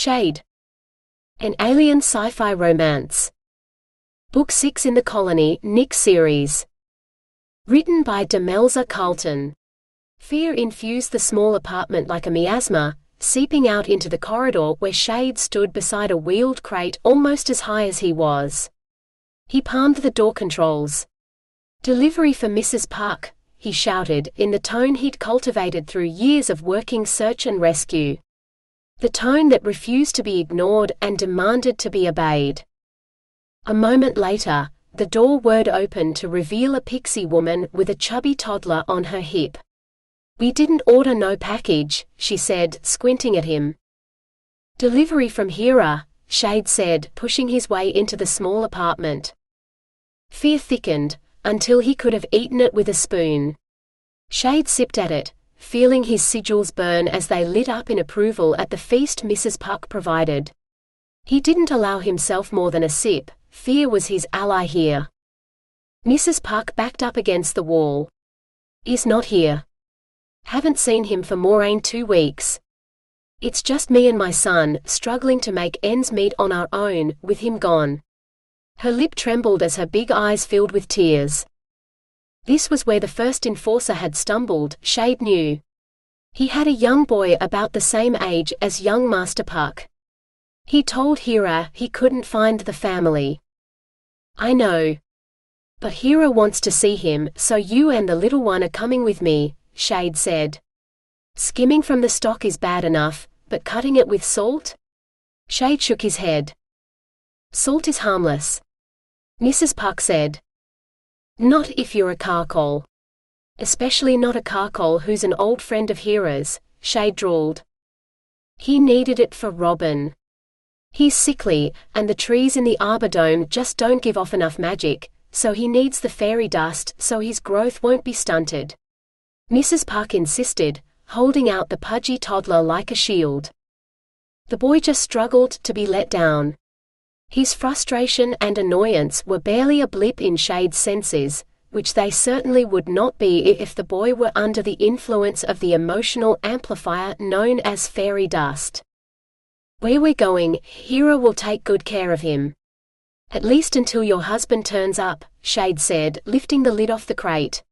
Shade. An alien sci-fi romance. Book 6 in the Colony, Nick series. Written by Demelza Carlton. Fear infused the small apartment like a miasma, seeping out into the corridor where Shade stood beside a wheeled crate almost as high as he was. He palmed the door controls. "Delivery for Mrs. Puck," he shouted, in the tone he'd cultivated through years of working search and rescue. The tone that refused to be ignored and demanded to be obeyed. A moment later, the door word opened to reveal a pixie woman with a chubby toddler on her hip. "We didn't order no package," she said, squinting at him. "Delivery from Hera," Shade said, pushing his way into the small apartment. Fear thickened, until he could have eaten it with a spoon. Shade sipped at it, feeling his sigils burn as they lit up in approval at the feast Mrs. Puck provided. He didn't allow himself more than a sip. Fear was his ally here. Mrs. Puck backed up against the wall. "Is not here. Haven't seen him for more'n 2 weeks. It's just me and my son, struggling to make ends meet on our own, with him gone." Her lip trembled as her big eyes filled with tears. This was where the first enforcer had stumbled, Shade knew. He had a young boy about the same age as young Master Puck. He told Hera he couldn't find the family. "I know. But Hera wants to see him, so you and the little one are coming with me," Shade said. "Skimming from the stock is bad enough, but cutting it with salt?" Shade shook his head. "Salt is harmless," Mrs. Puck said. "Not if you're a Carcol. Especially not a Carcol who's an old friend of Hera's," Shade drawled. "He needed it for Robin. He's sickly, and the trees in the Arbor Dome just don't give off enough magic, so he needs the fairy dust so his growth won't be stunted," Mrs. Puck insisted, holding out the pudgy toddler like a shield. The boy just struggled to be let down. His frustration and annoyance were barely a blip in Shade's senses, which they certainly would not be if the boy were under the influence of the emotional amplifier known as fairy dust. "Where we're going, Hera will take good care of him. At least until your husband turns up," Shade said, lifting the lid off the crate.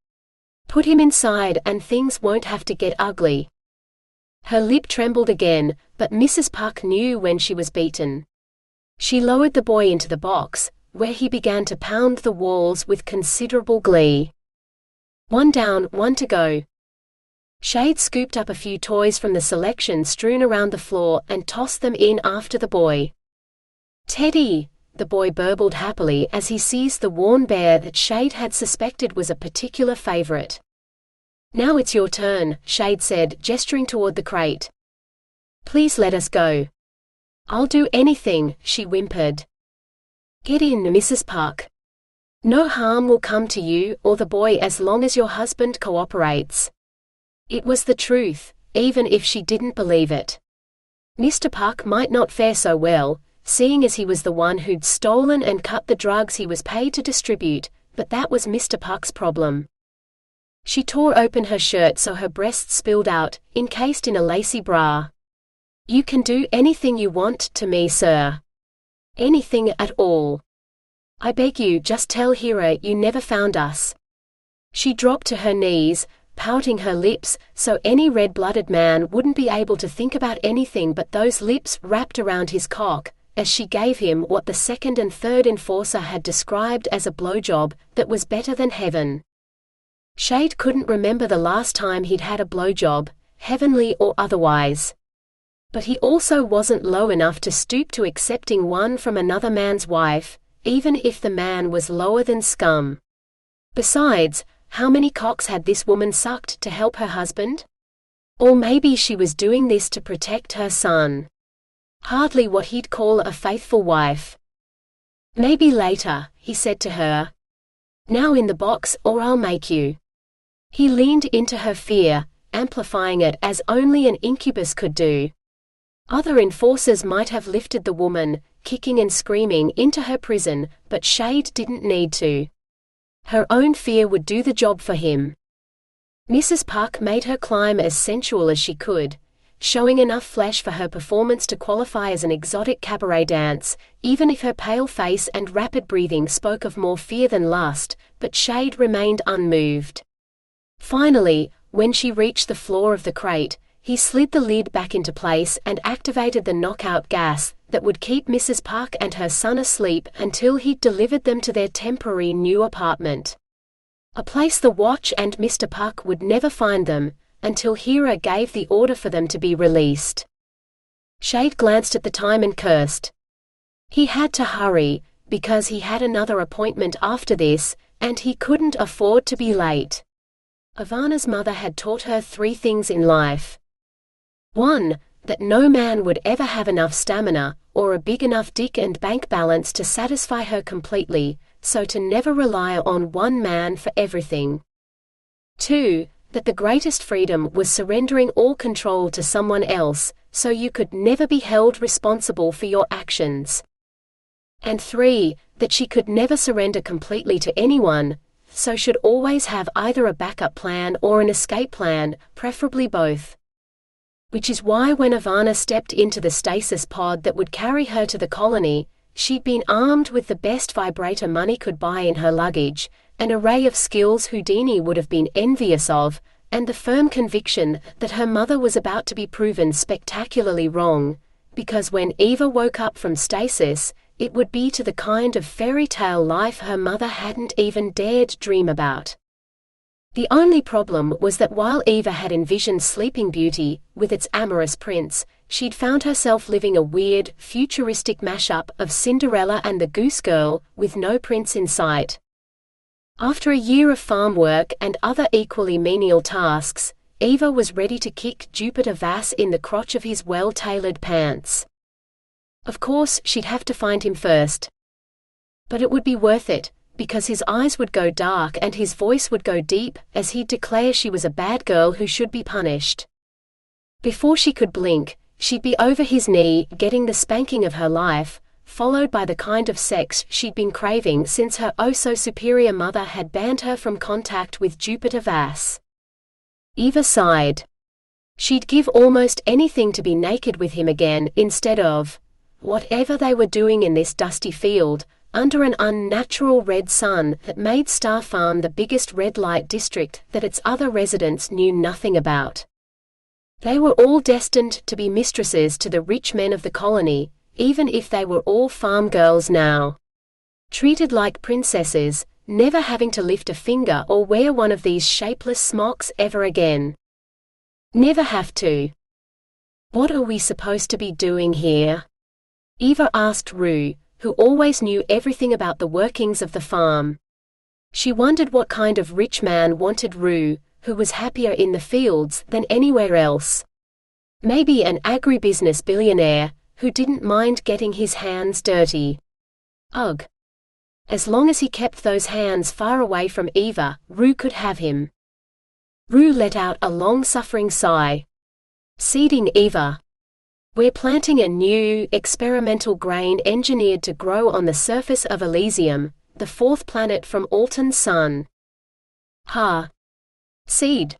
"Put him inside and things won't have to get ugly." Her lip trembled again, but Mrs. Puck knew when she was beaten. She lowered the boy into the box, where he began to pound the walls with considerable glee. "One down, 1 to go." Shade scooped up a few toys from the selection strewn around the floor and tossed them in after the boy. "Teddy," the boy burbled happily as he seized the worn bear that Shade had suspected was a particular favorite. "Now it's your turn," Shade said, gesturing toward the crate. "Please let us go." "I'll do anything," she whimpered. "Get in, Mrs. Puck. No harm will come to you or the boy as long as your husband cooperates." It was the truth, even if she didn't believe it. Mr. Puck might not fare so well, seeing as he was the one who'd stolen and cut the drugs he was paid to distribute, but that was Mr. Puck's problem. She tore open her shirt so her breasts spilled out, encased in a lacy bra. "You can do anything you want to me, sir. Anything at all. I beg you, just tell Hera you never found us." She dropped to her knees, pouting her lips, so any red-blooded man wouldn't be able to think about anything but those lips wrapped around his cock, as she gave him what the second and third enforcer had described as a blowjob that was better than heaven. Shade couldn't remember the last time he'd had a blowjob, heavenly or otherwise. But he also wasn't low enough to stoop to accepting one from another man's wife, even if the man was lower than scum. Besides, how many cocks had this woman sucked to help her husband? Or maybe she was doing this to protect her son. Hardly what he'd call a faithful wife. "Maybe later," he said to her. "Now in the box or I'll make you." He leaned into her fear, amplifying it as only an incubus could do. Other enforcers might have lifted the woman, kicking and screaming, into her prison, but Shade didn't need to. Her own fear would do the job for him. Mrs. Puck made her climb as sensual as she could, showing enough flesh for her performance to qualify as an exotic cabaret dance, even if her pale face and rapid breathing spoke of more fear than lust, but Shade remained unmoved. Finally, when she reached the floor of the crate, he slid the lid back into place and activated the knockout gas that would keep Mrs. Park and her son asleep until he'd delivered them to their temporary new apartment. A place the Watch and Mr. Park would never find them, until Hera gave the order for them to be released. Shade glanced at the time and cursed. He had to hurry, because he had another appointment after this, and he couldn't afford to be late. Ivana's mother had taught her 3 things in life. 1. That no man would ever have enough stamina, or a big enough dick and bank balance to satisfy her completely, so to never rely on one man for everything. 2. That the greatest freedom was surrendering all control to someone else, so you could never be held responsible for your actions. And 3. That she could never surrender completely to anyone, so should always have either a backup plan or an escape plan, preferably both. Which is why when Ivana stepped into the stasis pod that would carry her to the colony, she'd been armed with the best vibrator money could buy in her luggage, an array of skills Houdini would have been envious of, and the firm conviction that her mother was about to be proven spectacularly wrong, because when Eva woke up from stasis, it would be to the kind of fairy tale life her mother hadn't even dared dream about. The only problem was that while Eva had envisioned Sleeping Beauty, with its amorous prince, she'd found herself living a weird, futuristic mashup of Cinderella and the Goose Girl, with no prince in sight. After a year of farm work and other equally menial tasks, Eva was ready to kick Jupiter Vass in the crotch of his well-tailored pants. Of course, she'd have to find him first. But it would be worth it, because his eyes would go dark and his voice would go deep, as he'd declare she was a bad girl who should be punished. Before she could blink, she'd be over his knee, getting the spanking of her life, followed by the kind of sex she'd been craving since her oh-so-superior mother had banned her from contact with Jupiter Vass. Eva sighed. She'd give almost anything to be naked with him again instead of whatever they were doing in this dusty field, under an unnatural red sun that made Star Farm the biggest red light district that its other residents knew nothing about. They were all destined to be mistresses to the rich men of the colony, even if they were all farm girls now. Treated like princesses, never having to lift a finger or wear one of these shapeless smocks ever again. Never have to. What are we supposed to be doing here? Eva asked Rue, who always knew everything about the workings of the farm. She wondered what kind of rich man wanted Rue, who was happier in the fields than anywhere else. Maybe an agribusiness billionaire, who didn't mind getting his hands dirty. Ugh. As long as he kept those hands far away from Eva, Rue could have him. Rue let out a long-suffering sigh. Seeding Eva. We're planting a new, experimental grain engineered to grow on the surface of Elysium, the 4th planet from Alton's sun. Ha. Seed.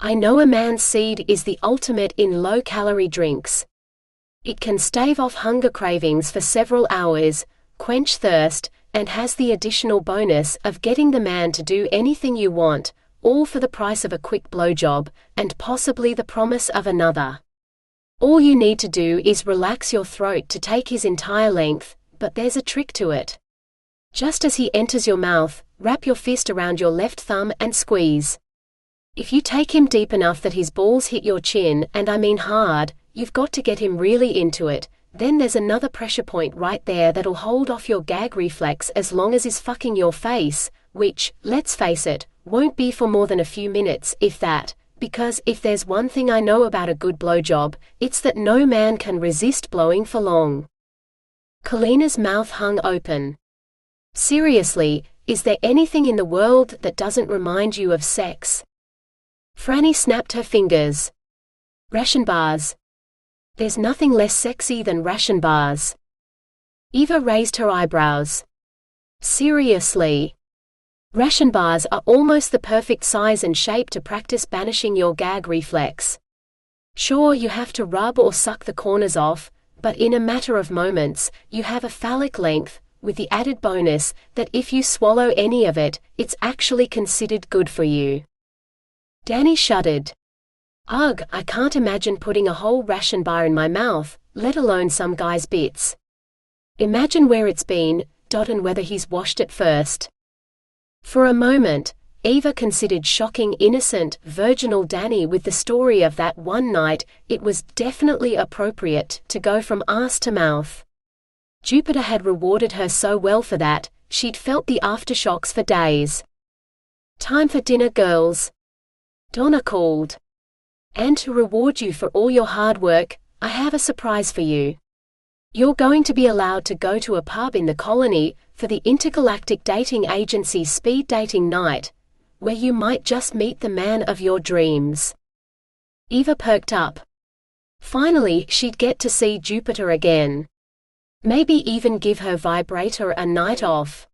I know a man's seed is the ultimate in low-calorie drinks. It can stave off hunger cravings for several hours, quench thirst, and has the additional bonus of getting the man to do anything you want, all for the price of a quick blowjob, and possibly the promise of another. All you need to do is relax your throat to take his entire length, but there's a trick to it. Just as he enters your mouth, wrap your fist around your left thumb and squeeze. If you take him deep enough that his balls hit your chin, and I mean hard, you've got to get him really into it, then there's another pressure point right there that'll hold off your gag reflex as long as he's fucking your face, which, let's face it, won't be for more than a few minutes, if that. Because if there's one thing I know about a good blowjob, it's that no man can resist blowing for long. Kalina's mouth hung open. Seriously, is there anything in the world that doesn't remind you of sex? Franny snapped her fingers. Ration bars. There's nothing less sexy than ration bars. Eva raised her eyebrows. Seriously. Ration bars are almost the perfect size and shape to practice banishing your gag reflex. Sure, you have to rub or suck the corners off, but in a matter of moments, you have a phallic length, with the added bonus that if you swallow any of it, it's actually considered good for you. Danny shuddered. Ugh, I can't imagine putting a whole ration bar in my mouth, let alone some guy's bits. Imagine where it's been, and whether he's washed it first. For a moment, Eva considered shocking innocent, virginal Danny with the story of that one night. It was definitely appropriate to go from arse to mouth. Jupiter had rewarded her so well for that, she'd felt the aftershocks for days. Time for dinner, girls. Donna called. And to reward you for all your hard work, I have a surprise for you. You're going to be allowed to go to a pub in the colony for the Intergalactic Dating Agency speed dating night, where you might just meet the man of your dreams. Eva perked up. Finally, she'd get to see Jupiter again. Maybe even give her vibrator a night off.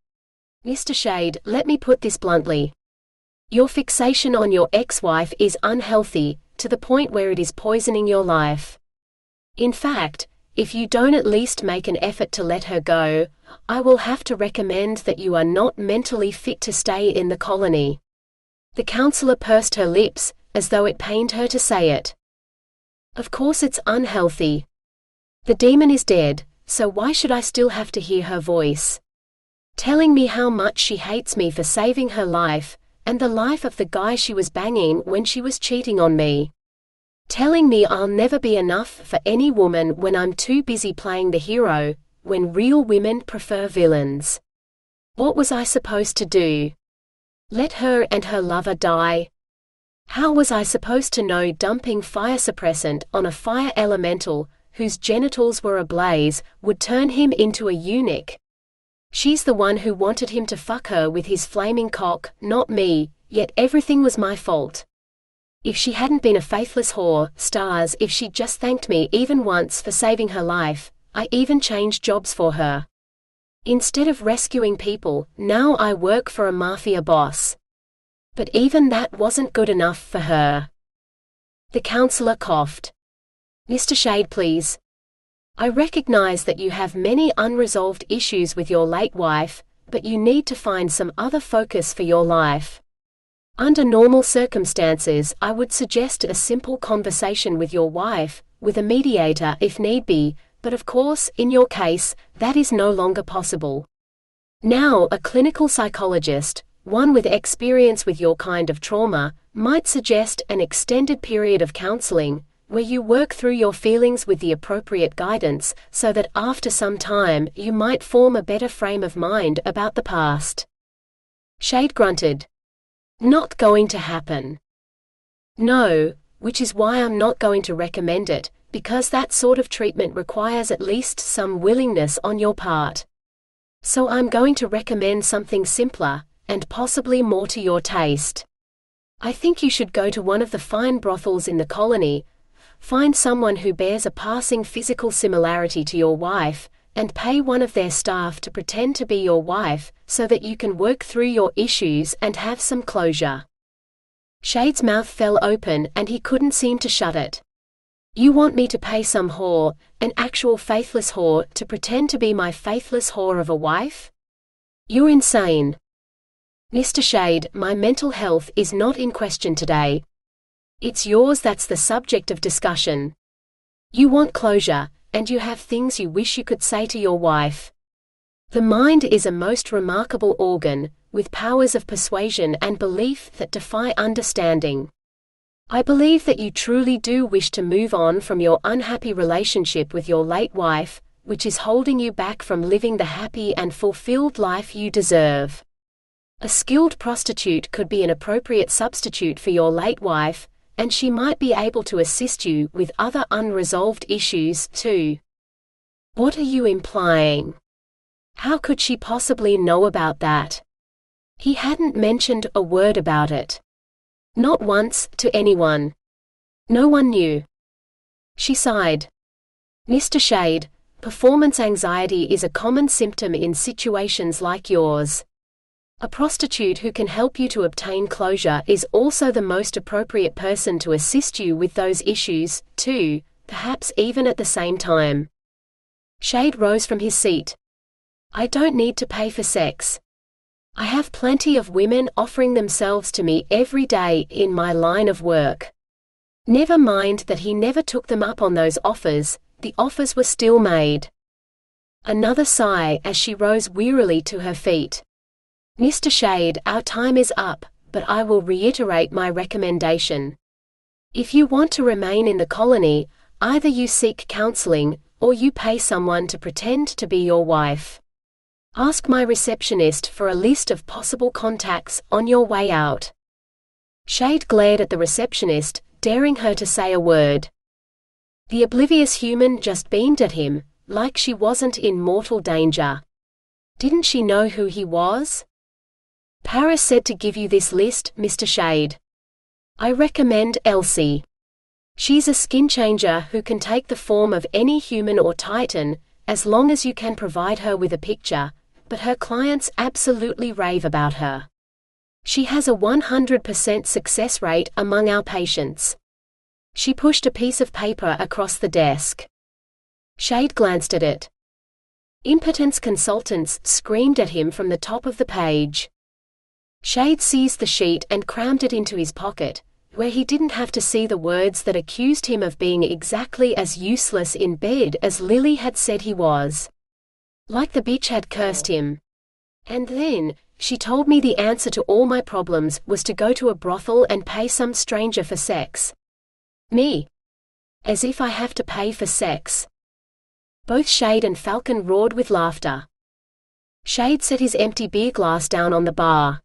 Mr. Shade, let me put this bluntly. Your fixation on your ex-wife is unhealthy, to the point where it is poisoning your life. In fact, if you don't at least make an effort to let her go, I will have to recommend that you are not mentally fit to stay in the colony. The counselor pursed her lips, as though it pained her to say it. Of course it's unhealthy. The demon is dead, so why should I still have to hear her voice? Telling me how much she hates me for saving her life, and the life of the guy she was banging when she was cheating on me. Telling me I'll never be enough for any woman when I'm too busy playing the hero, when real women prefer villains. What was I supposed to do? Let her and her lover die? How was I supposed to know dumping fire suppressant on a fire elemental, whose genitals were ablaze, would turn him into a eunuch? She's the one who wanted him to fuck her with his flaming cock, not me, yet everything was my fault. If she hadn't been a faithless whore, stars, if she'd just thanked me even once for saving her life, I even changed jobs for her. Instead of rescuing people, now I work for a mafia boss. But even that wasn't good enough for her. The counselor coughed. Mr. Shade, please. I recognize that you have many unresolved issues with your late wife, but you need to find some other focus for your life. Under normal circumstances, I would suggest a simple conversation with your wife, with a mediator if need be, but of course, in your case, that is no longer possible. Now, a clinical psychologist, one with experience with your kind of trauma, might suggest an extended period of counseling, where you work through your feelings with the appropriate guidance, so that after some time you might form a better frame of mind about the past. Shade grunted. Not going to happen. No, which is why I'm not going to recommend it, because that sort of treatment requires at least some willingness on your part. So I'm going to recommend something simpler, and possibly more to your taste. I think you should go to one of the fine brothels in the colony, find someone who bears a passing physical similarity to your wife, and pay one of their staff to pretend to be your wife, so that you can work through your issues and have some closure. Shade's mouth fell open and he couldn't seem to shut it. You want me to pay some whore, an actual faithless whore, to pretend to be my faithless whore of a wife? You're insane. Mr. Shade, my mental health is not in question today. It's yours that's the subject of discussion. You want closure, and you have things you wish you could say to your wife. The mind is a most remarkable organ, with powers of persuasion and belief that defy understanding. I believe that you truly do wish to move on from your unhappy relationship with your late wife, which is holding you back from living the happy and fulfilled life you deserve. A skilled prostitute could be an appropriate substitute for your late wife, and she might be able to assist you with other unresolved issues, too. What are you implying? How could she possibly know about that? He hadn't mentioned a word about it. Not once, to anyone. No one knew. She sighed. Mr. Shade, performance anxiety is a common symptom in situations like yours. A prostitute who can help you to obtain closure is also the most appropriate person to assist you with those issues, too, perhaps even at the same time. Shade rose from his seat. I don't need to pay for sex. I have plenty of women offering themselves to me every day in my line of work. Never mind that he never took them up on those offers, the offers were still made. Another sigh as she rose wearily to her feet. Mr. Shade, our time is up, but I will reiterate my recommendation. If you want to remain in the colony, either you seek counseling, or you pay someone to pretend to be your wife. Ask my receptionist for a list of possible contacts on your way out. Shade glared at the receptionist, daring her to say a word. The oblivious human just beamed at him, like she wasn't in mortal danger. Didn't she know who he was? Paris said to give you this list, Mr. Shade. I recommend Elsie. She's a skin changer who can take the form of any human or titan, as long as you can provide her with a picture, but her clients absolutely rave about her. She has a 100% success rate among our patients. She pushed a piece of paper across the desk. Shade glanced at it. Impotence consultants screamed at him from the top of the page. Shade seized the sheet and crammed it into his pocket, where he didn't have to see the words that accused him of being exactly as useless in bed as Lily had said he was. Like the bitch had cursed him. And then, she told me the answer to all my problems was to go to a brothel and pay some stranger for sex. Me? As if I have to pay for sex. Both Shade and Falcon roared with laughter. Shade set his empty beer glass down on the bar.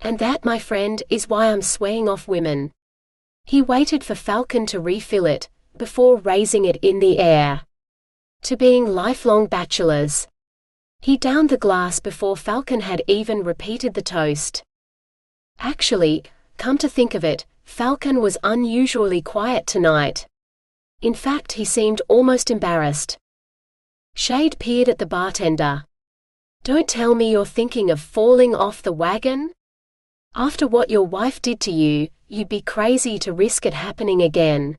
And that, my friend, is why I'm swaying off women. He waited for Falcon to refill it, before raising it in the air. To being lifelong bachelors. He downed the glass before Falcon had even repeated the toast. Actually, come to think of it, Falcon was unusually quiet tonight. In fact, he seemed almost embarrassed. Shade peered at the bartender. Don't tell me you're thinking of falling off the wagon? After what your wife did to you, you'd be crazy to risk it happening again.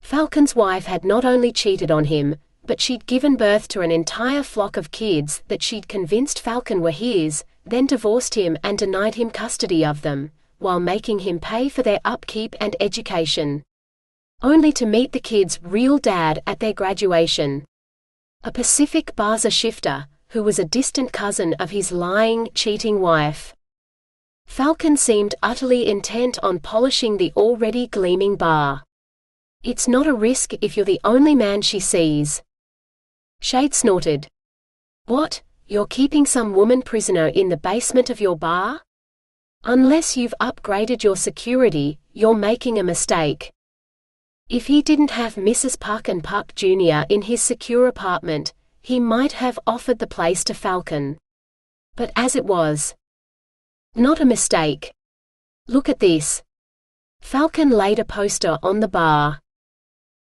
Falcon's wife had not only cheated on him, but she'd given birth to an entire flock of kids that she'd convinced Falcon were his, then divorced him and denied him custody of them, while making him pay for their upkeep and education. Only to meet the kids' real dad at their graduation. A Pacific Baza shifter, who was a distant cousin of his lying, cheating wife. Falcon seemed utterly intent on polishing the already gleaming bar. It's not a risk if you're the only man she sees. Shade snorted. What, you're keeping some woman prisoner in the basement of your bar? Unless you've upgraded your security, you're making a mistake. If he didn't have Mrs. Puck and Puck Jr. in his secure apartment, he might have offered the place to Falcon. But as it was, not a mistake. Look at this. Falcon laid a poster on the bar.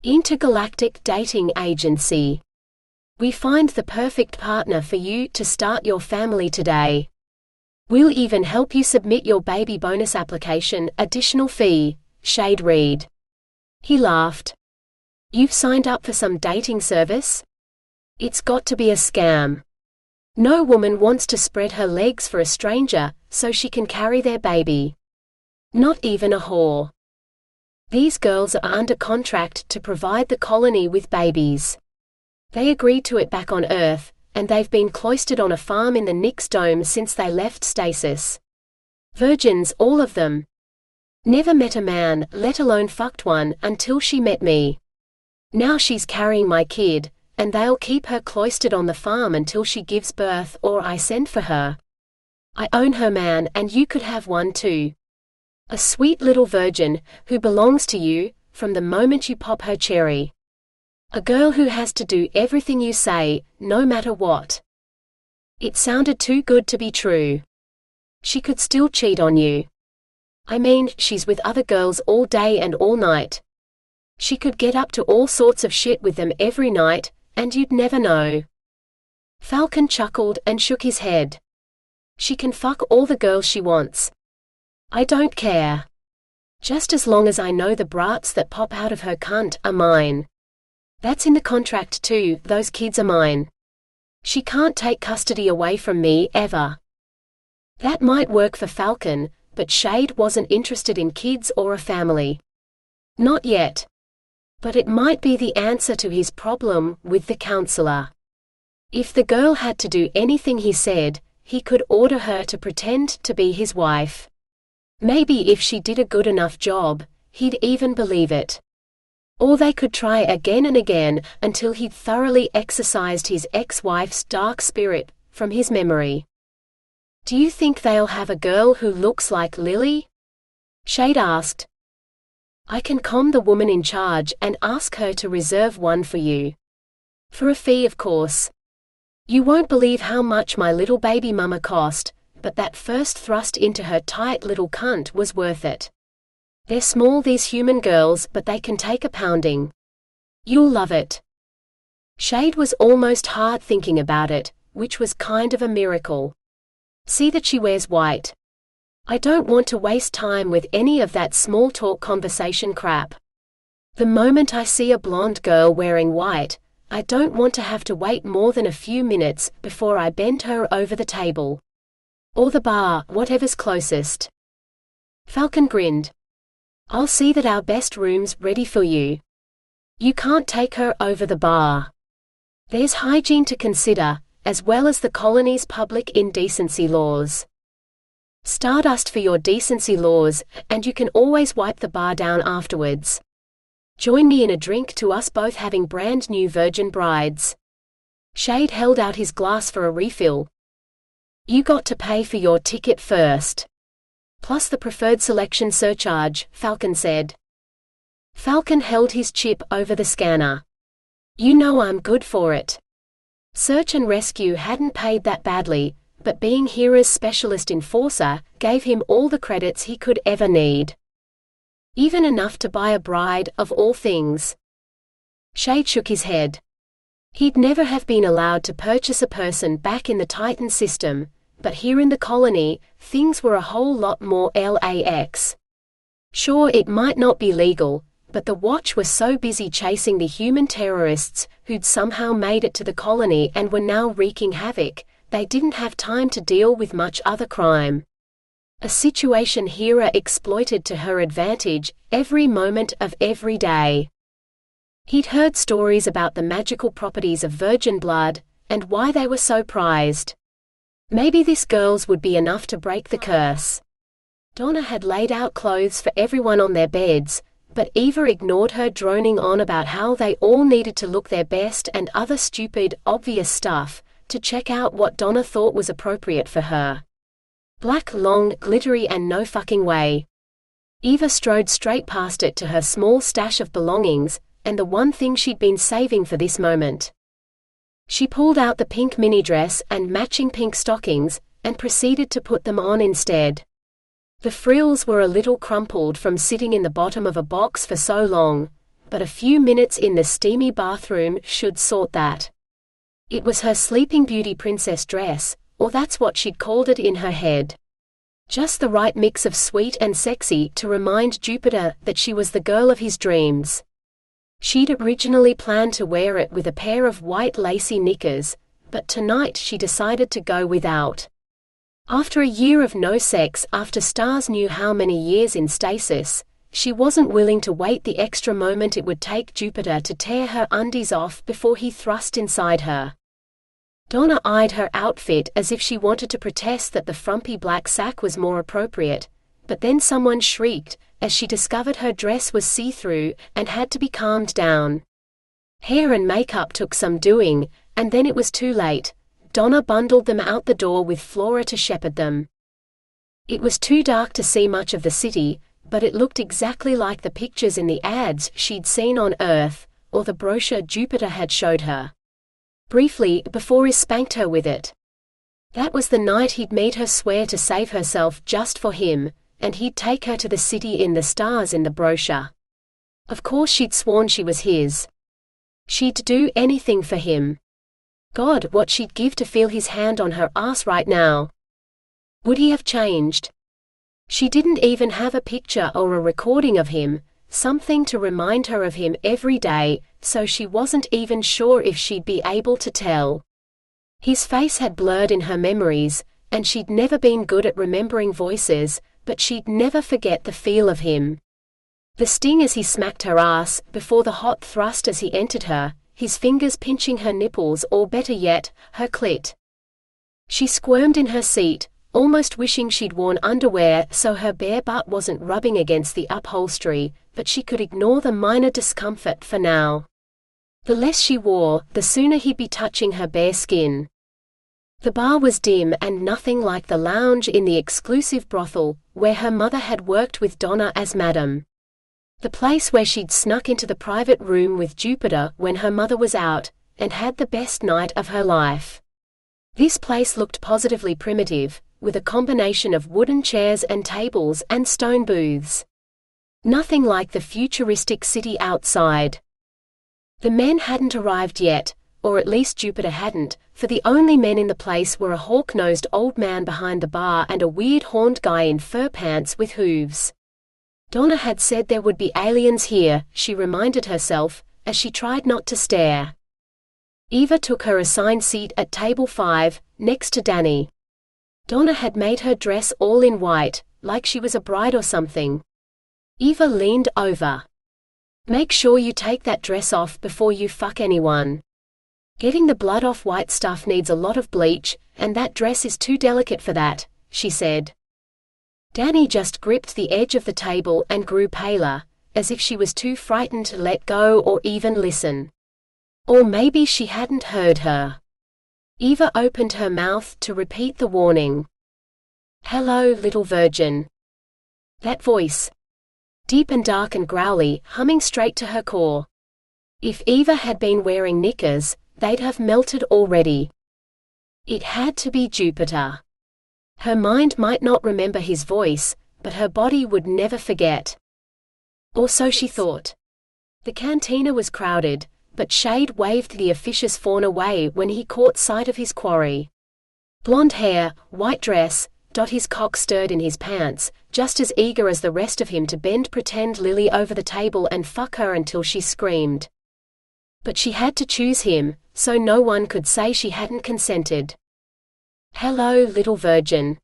Intergalactic Dating Agency. We find the perfect partner for you to start your family today. We'll even help you submit your baby bonus application, additional fee, Shade read. He laughed. You've signed up for some dating service? It's got to be a scam. No woman wants to spread her legs for a stranger, so she can carry their baby. Not even a whore. These girls are under contract to provide the colony with babies. They agreed to it back on Earth, and they've been cloistered on a farm in the Nix Dome since they left stasis. Virgins, all of them. Never met a man, let alone fucked one, until she met me. Now she's carrying my kid, and they'll keep her cloistered on the farm until she gives birth or I send for her. I own her, man, and you could have one too. A sweet little virgin, who belongs to you, from the moment you pop her cherry. A girl who has to do everything you say, no matter what. It sounded too good to be true. She could still cheat on you. I mean, she's with other girls all day and all night. She could get up to all sorts of shit with them every night, and you'd never know. Falcon chuckled and shook his head. She can fuck all the girls she wants. I don't care. Just as long as I know the brats that pop out of her cunt are mine. That's in the contract too, those kids are mine. She can't take custody away from me, ever. That might work for Falcon, but Shade wasn't interested in kids or a family. Not yet. But it might be the answer to his problem with the counselor. If the girl had to do anything he said, he could order her to pretend to be his wife. Maybe if she did a good enough job, he'd even believe it. Or they could try again and again until he'd thoroughly exorcised his ex-wife's dark spirit from his memory. Do you think they'll have a girl who looks like Lily? Shade asked. I can calm the woman in charge and ask her to reserve one for you. For a fee, of course. You won't believe how much my little baby mama cost, but that first thrust into her tight little cunt was worth it. They're small, these human girls, but they can take a pounding. You'll love it. Shade was almost hard thinking about it, which was kind of a miracle. See that she wears white. I don't want to waste time with any of that small talk conversation crap. The moment I see a blonde girl wearing white, I don't want to have to wait more than a few minutes before I bend her over the table. Or the bar, whatever's closest. Falcon grinned. I'll see that our best room's ready for you. You can't take her over the bar. There's hygiene to consider, as well as the colony's public indecency laws. Stardust for your decency laws, and you can always wipe the bar down afterwards. Join me in a drink to us both having brand new virgin brides. Shade held out his glass for a refill. You got to pay for your ticket first. Plus the preferred selection surcharge, Falcon said. Falcon held his chip over the scanner. You know I'm good for it. Search and Rescue hadn't paid that badly, but being Hera's specialist enforcer gave him all the credits he could ever need. Even enough to buy a bride, of all things. Shade shook his head. He'd never have been allowed to purchase a person back in the Titan system, but here in the colony, things were a whole lot more lax. Sure, it might not be legal, but the Watch was so busy chasing the human terrorists who'd somehow made it to the colony and were now wreaking havoc, they didn't have time to deal with much other crime. A situation Hera exploited to her advantage every moment of every day. He'd heard stories about the magical properties of virgin blood, and why they were so prized. Maybe this girl's would be enough to break the curse. Donna had laid out clothes for everyone on their beds, but Eva ignored her droning on about how they all needed to look their best and other stupid, obvious stuff, to check out what Donna thought was appropriate for her. Black, long, glittery, and no fucking way. Eva strode straight past it to her small stash of belongings, and the one thing she'd been saving for this moment. She pulled out the pink mini dress and matching pink stockings, and proceeded to put them on instead. The frills were a little crumpled from sitting in the bottom of a box for so long, but a few minutes in the steamy bathroom should sort that. It was her Sleeping Beauty princess dress, or that's what she'd called it in her head. Just the right mix of sweet and sexy to remind Jupiter that she was the girl of his dreams. She'd originally planned to wear it with a pair of white lacy knickers, but tonight she decided to go without. After a year of no sex, after stars knew how many years in stasis, she wasn't willing to wait the extra moment it would take Jupiter to tear her undies off before he thrust inside her. Donna eyed her outfit as if she wanted to protest that the frumpy black sack was more appropriate, but then someone shrieked as she discovered her dress was see-through and had to be calmed down. Hair and makeup took some doing, and then it was too late. Donna bundled them out the door with Flora to shepherd them. It was too dark to see much of the city, but it looked exactly like the pictures in the ads she'd seen on Earth, or the brochure Jupiter had showed her. Briefly, before he spanked her with it. That was the night he'd made her swear to save herself just for him, and he'd take her to the city in the stars in the brochure. Of course she'd sworn she was his. She'd do anything for him. God, what she'd give to feel his hand on her ass right now. Would he have changed? She didn't even have a picture or a recording of him, something to remind her of him every day, so she wasn't even sure if she'd be able to tell. His face had blurred in her memories, and she'd never been good at remembering voices, but she'd never forget the feel of him. The sting as he smacked her ass, before the hot thrust as he entered her, his fingers pinching her nipples or better yet, her clit. She squirmed in her seat, almost wishing she'd worn underwear so her bare butt wasn't rubbing against the upholstery, but she could ignore the minor discomfort for now. The less she wore, the sooner he'd be touching her bare skin. The bar was dim and nothing like the lounge in the exclusive brothel, where her mother had worked with Donna as madam. The place where she'd snuck into the private room with Jupiter when her mother was out, and had the best night of her life. This place looked positively primitive, with a combination of wooden chairs and tables and stone booths. Nothing like the futuristic city outside. The men hadn't arrived yet, or at least Jupiter hadn't, for the only men in the place were a hawk-nosed old man behind the bar and a weird horned guy in fur pants with hooves. Donna had said there would be aliens here, she reminded herself, as she tried not to stare. Eva took her assigned seat at table 5, next to Danny. Donna had made her dress all in white, like she was a bride or something. Eva leaned over. "Make sure you take that dress off before you fuck anyone. Getting the blood off white stuff needs a lot of bleach, and that dress is too delicate for that," she said. Danny just gripped the edge of the table and grew paler, as if she was too frightened to let go or even listen. Or maybe she hadn't heard her. Eva opened her mouth to repeat the warning. "Hello, little virgin." That voice. Deep and dark and growly, humming straight to her core. If Eva had been wearing knickers, they'd have melted already. It had to be Jupiter. Her mind might not remember his voice, but her body would never forget. Or so she thought. The cantina was crowded, but Shade waved the officious fawn away when he caught sight of his quarry. Blonde hair, white dress, his cock stirred in his pants, just as eager as the rest of him to bend pretend Lily over the table and fuck her until she screamed. But she had to choose him, so no one could say she hadn't consented. "Hello, little virgin.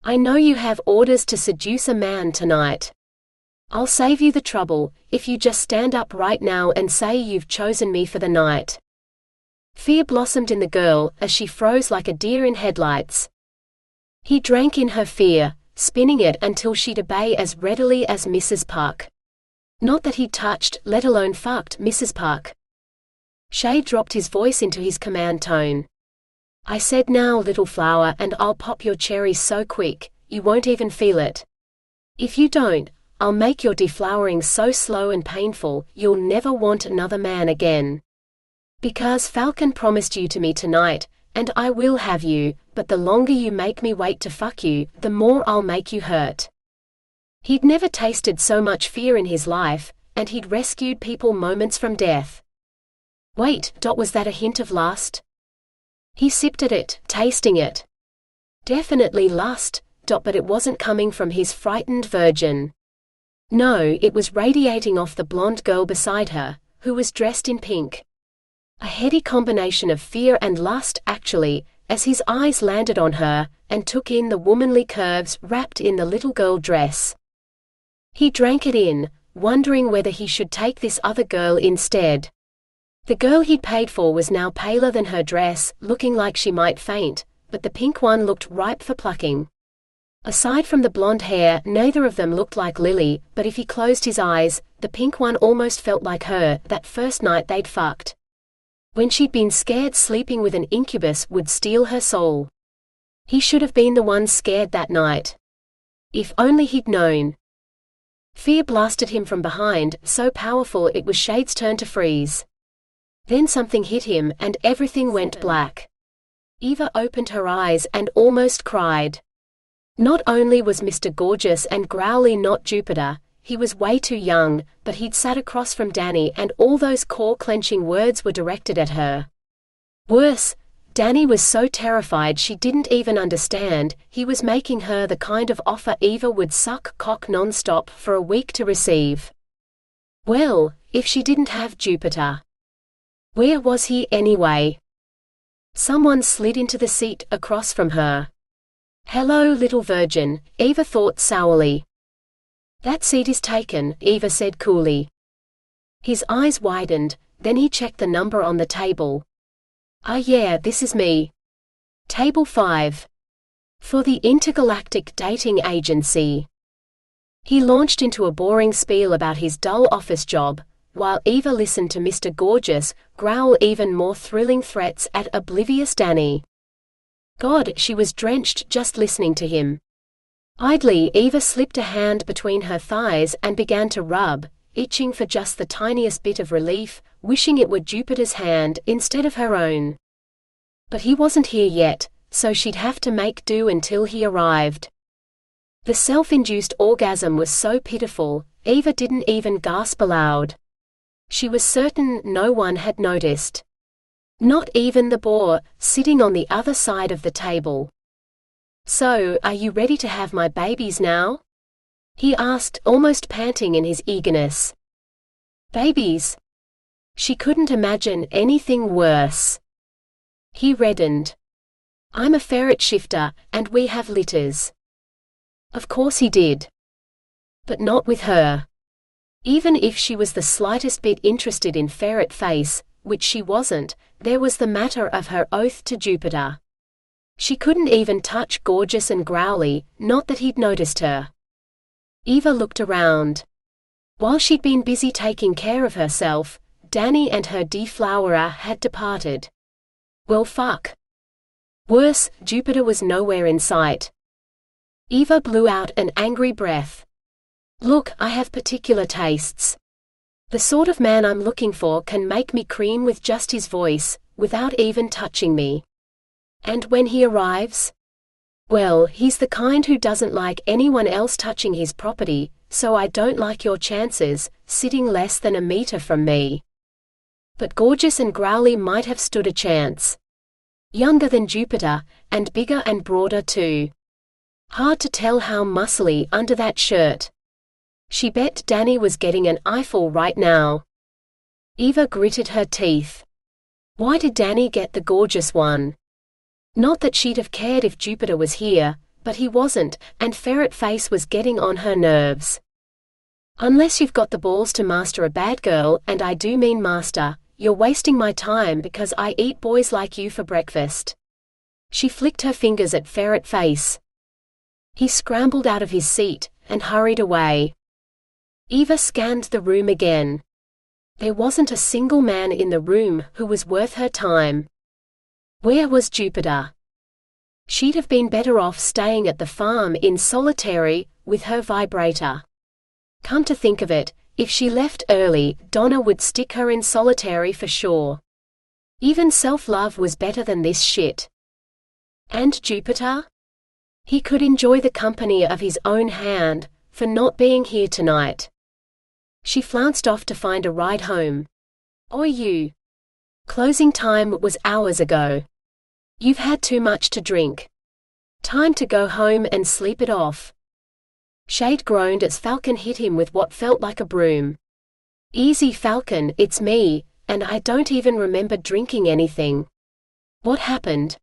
I know you have orders to seduce a man tonight. I'll save you the trouble, if you just stand up right now and say you've chosen me for the night." Fear blossomed in the girl, as she froze like a deer in headlights. He drank in her fear, spinning it until she'd obey as readily as Mrs. Puck. Not that he'd touched, let alone fucked, Mrs. Puck. Shade dropped his voice into his command tone. "I said now, little flower, and I'll pop your cherry so quick, you won't even feel it. If you don't, I'll make your deflowering so slow and painful, you'll never want another man again. Because Falcon promised you to me tonight, and I will have you, but the longer you make me wait to fuck you, the more I'll make you hurt." He'd never tasted so much fear in his life, and he'd rescued people moments from death. Wait, was that a hint of lust? He sipped at it, tasting it. Definitely lust, but it wasn't coming from his frightened virgin. No, it was radiating off the blonde girl beside her, who was dressed in pink. A heady combination of fear and lust, actually, as his eyes landed on her, and took in the womanly curves wrapped in the little girl dress. He drank it in, wondering whether he should take this other girl instead. The girl he'd paid for was now paler than her dress, looking like she might faint, but the pink one looked ripe for plucking. Aside from the blonde hair, neither of them looked like Lily, but if he closed his eyes, the pink one almost felt like her, that first night they'd fucked. When she'd been scared sleeping with an incubus would steal her soul. He should have been the one scared that night. If only he'd known. Fear blasted him from behind, so powerful it was Shade's turn to freeze. Then something hit him, and everything went black. Eva opened her eyes and almost cried. Not only was Mr. Gorgeous and Growly not Jupiter, he was way too young, but he'd sat across from Danny and all those core-clenching words were directed at her. Worse, Danny was so terrified she didn't even understand. He was making her the kind of offer Eva would suck cock non-stop for a week to receive. Well, if she didn't have Jupiter. Where was he anyway? Someone slid into the seat across from her. Hello, little virgin, Eva thought sourly. That seat is taken, Eva said coolly. His eyes widened, then he checked the number on the table. Ah yeah, this is me. Table 5. For the Intergalactic Dating Agency. He launched into a boring spiel about his dull office job, while Eva listened to Mr. Gorgeous growl even more thrilling threats at oblivious Danny. God, she was drenched just listening to him. Idly, Eva slipped a hand between her thighs and began to rub, itching for just the tiniest bit of relief, wishing it were Jupiter's hand instead of her own. But he wasn't here yet, so she'd have to make do until he arrived. The self-induced orgasm was so pitiful, Eva didn't even gasp aloud. She was certain no one had noticed. Not even the boar, sitting on the other side of the table. So, are you ready to have my babies now? He asked, almost panting in his eagerness. Babies? She couldn't imagine anything worse. He reddened. I'm a ferret shifter, and we have litters. Of course he did. But not with her. Even if she was the slightest bit interested in ferret face, which she wasn't, there was the matter of her oath to Jupiter. She couldn't even touch Gorgeous and Growly, not that he'd noticed her. Eva looked around. While she'd been busy taking care of herself, Danny and her deflowerer had departed. Well fuck. Worse, Jupiter was nowhere in sight. Eva blew out an angry breath. Look, I have particular tastes. The sort of man I'm looking for can make me cream with just his voice, without even touching me. And when he arrives? Well, he's the kind who doesn't like anyone else touching his property, so I don't like your chances, sitting less than a meter from me. But Gorgeous and Growly might have stood a chance. Younger than Jupiter, and bigger and broader too. Hard to tell how muscly under that shirt. She bet Danny was getting an eyeful right now. Eva gritted her teeth. Why did Danny get the Gorgeous one? Not that she'd have cared if Jupiter was here, but he wasn't, and Ferret Face was getting on her nerves. Unless you've got the balls to master a bad girl, and I do mean master, you're wasting my time because I eat boys like you for breakfast. She flicked her fingers at Ferret Face. He scrambled out of his seat, and hurried away. Eva scanned the room again. There wasn't a single man in the room who was worth her time. Where was Jupiter? She'd have been better off staying at the farm in solitary, with her vibrator. Come to think of it, if she left early, Donna would stick her in solitary for sure. Even self-love was better than this shit. And Jupiter? He could enjoy the company of his own hand, for not being here tonight. She flounced off to find a ride home. Oi you. Closing time was hours ago. You've had too much to drink. Time to go home and sleep it off. Shade groaned as Falcon hit him with what felt like a broom. Easy Falcon, it's me, and I don't even remember drinking anything. What happened?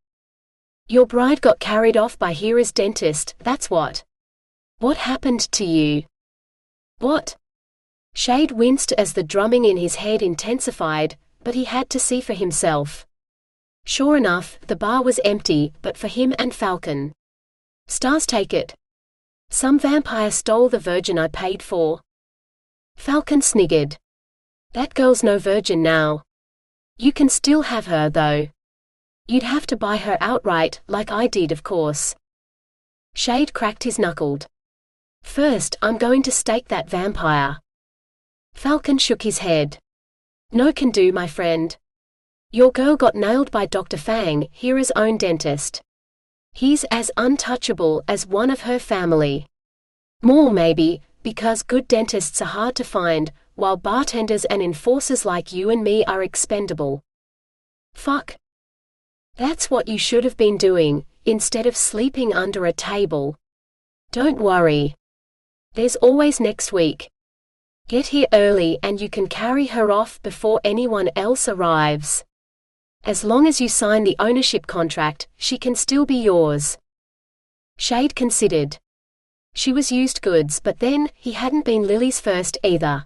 Your bride got carried off by Hera's dentist, that's what. What happened to you? What? Shade winced as the drumming in his head intensified, but he had to see for himself. Sure enough, the bar was empty, but for him and Falcon. Stars take it. Some vampire stole the virgin I paid for. Falcon sniggered. That girl's no virgin now. You can still have her though. You'd have to buy her outright, like I did of course. Shade cracked his knuckled. First, I'm going to stake that vampire. Falcon shook his head. No can do, my friend. Your girl got nailed by Dr. Fang, Hera's own dentist. He's as untouchable as one of her family. More maybe, because good dentists are hard to find, while bartenders and enforcers like you and me are expendable. Fuck. That's what you should have been doing, instead of sleeping under a table. Don't worry. There's always next week. Get here early and you can carry her off before anyone else arrives. As long as you sign the ownership contract, she can still be yours. Shade considered. She was used goods, but then, he hadn't been Lily's first either.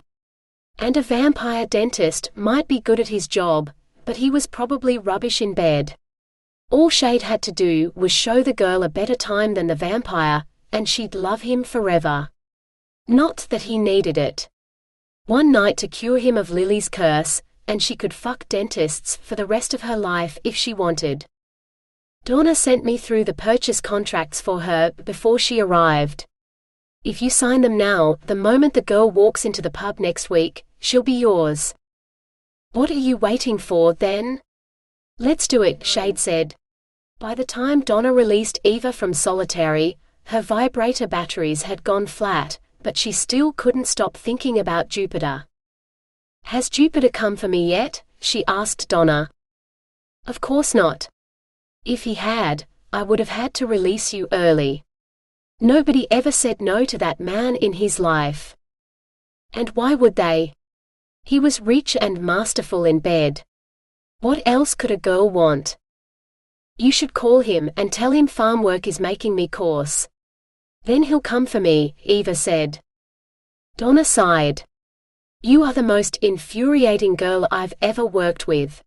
And a vampire dentist might be good at his job, but he was probably rubbish in bed. All Shade had to do was show the girl a better time than the vampire, and she'd love him forever. Not that he needed it. One night to cure him of Lily's curse, and she could fuck dentists for the rest of her life if she wanted. Donna sent me through the purchase contracts for her before she arrived. If you sign them now, the moment the girl walks into the pub next week, she'll be yours. What are you waiting for, then? Let's do it, Shade said. By the time Donna released Eva from solitary, her vibrator batteries had gone flat, but she still couldn't stop thinking about Jupiter. Has Jupiter come for me yet? She asked Donna. Of course not. If he had, I would have had to release you early. Nobody ever said no to that man in his life. And why would they? He was rich and masterful in bed. What else could a girl want? You should call him and tell him farm work is making me coarse. Then he'll come for me, Eva said. Donna sighed. You are the most infuriating girl I've ever worked with.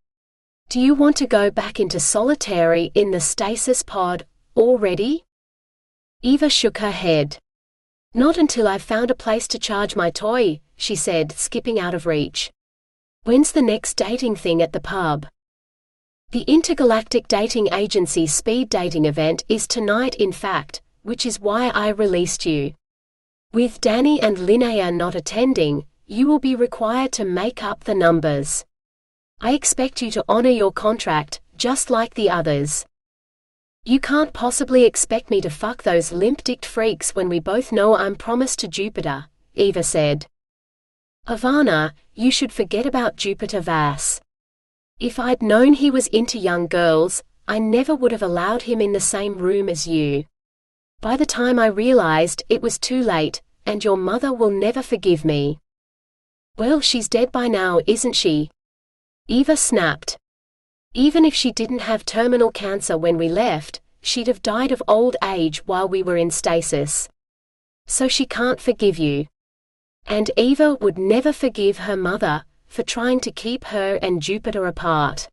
Do you want to go back into solitary in the stasis pod already? Eva shook her head. Not until I've found a place to charge my toy, she said, skipping out of reach. When's the next dating thing at the pub? The Intergalactic Dating Agency speed dating event is tonight, in fact, which is why I released you. With Danny and Linnea not attending, you will be required to make up the numbers. I expect you to honor your contract, just like the others. You can't possibly expect me to fuck those limp-dicked freaks when we both know I'm promised to Jupiter, Eva said. Ivana, you should forget about Jupiter Vass. If I'd known he was into young girls, I never would have allowed him in the same room as you. By the time I realized, it was too late, and your mother will never forgive me. Well, she's dead by now, isn't she? Eva snapped. Even if she didn't have terminal cancer when we left, she'd have died of old age while we were in stasis. So she can't forgive you. And Eva would never forgive her mother for trying to keep her and Jupiter apart.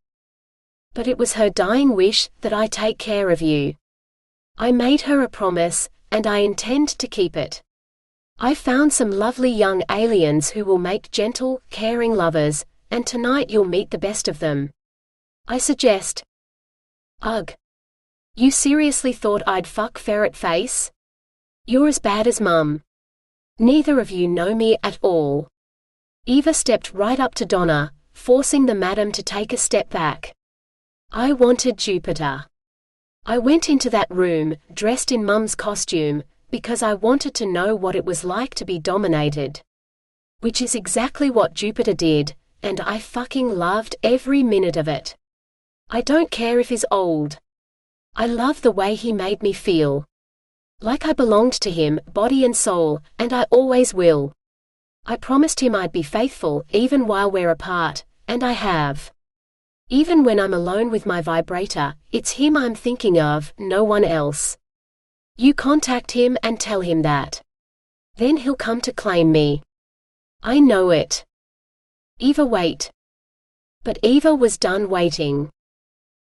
But it was her dying wish that I take care of you. I made her a promise, and I intend to keep it. I found some lovely young aliens who will make gentle, caring lovers, and tonight you'll meet the best of them. I suggest. Ugh. You seriously thought I'd fuck Ferret Face? You're as bad as Mum. Neither of you know me at all. Eva stepped right up to Donna, forcing the madam to take a step back. I wanted Jupiter. I went into that room, dressed in Mum's costume, because I wanted to know what it was like to be dominated. Which is exactly what Jupiter did, and I fucking loved every minute of it. I don't care if he's old. I love the way he made me feel. Like I belonged to him, body and soul, and I always will. I promised him I'd be faithful, even while we're apart, and I have. Even when I'm alone with my vibrator, it's him I'm thinking of, no one else. You contact him and tell him that. Then he'll come to claim me. I know it. Eva, wait. But Eva was done waiting.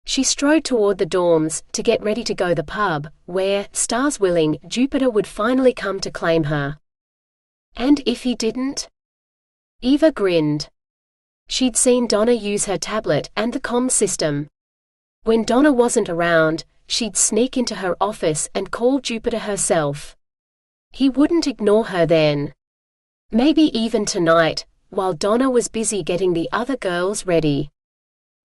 She strode toward the dorms, to get ready to go the pub, where, stars willing, Jupiter would finally come to claim her. And if he didn't? Eva grinned. She'd seen Donna use her tablet and the comm system. When Donna wasn't around, she'd sneak into her office and call Jupiter herself. He wouldn't ignore her then. Maybe even tonight, while Donna was busy getting the other girls ready.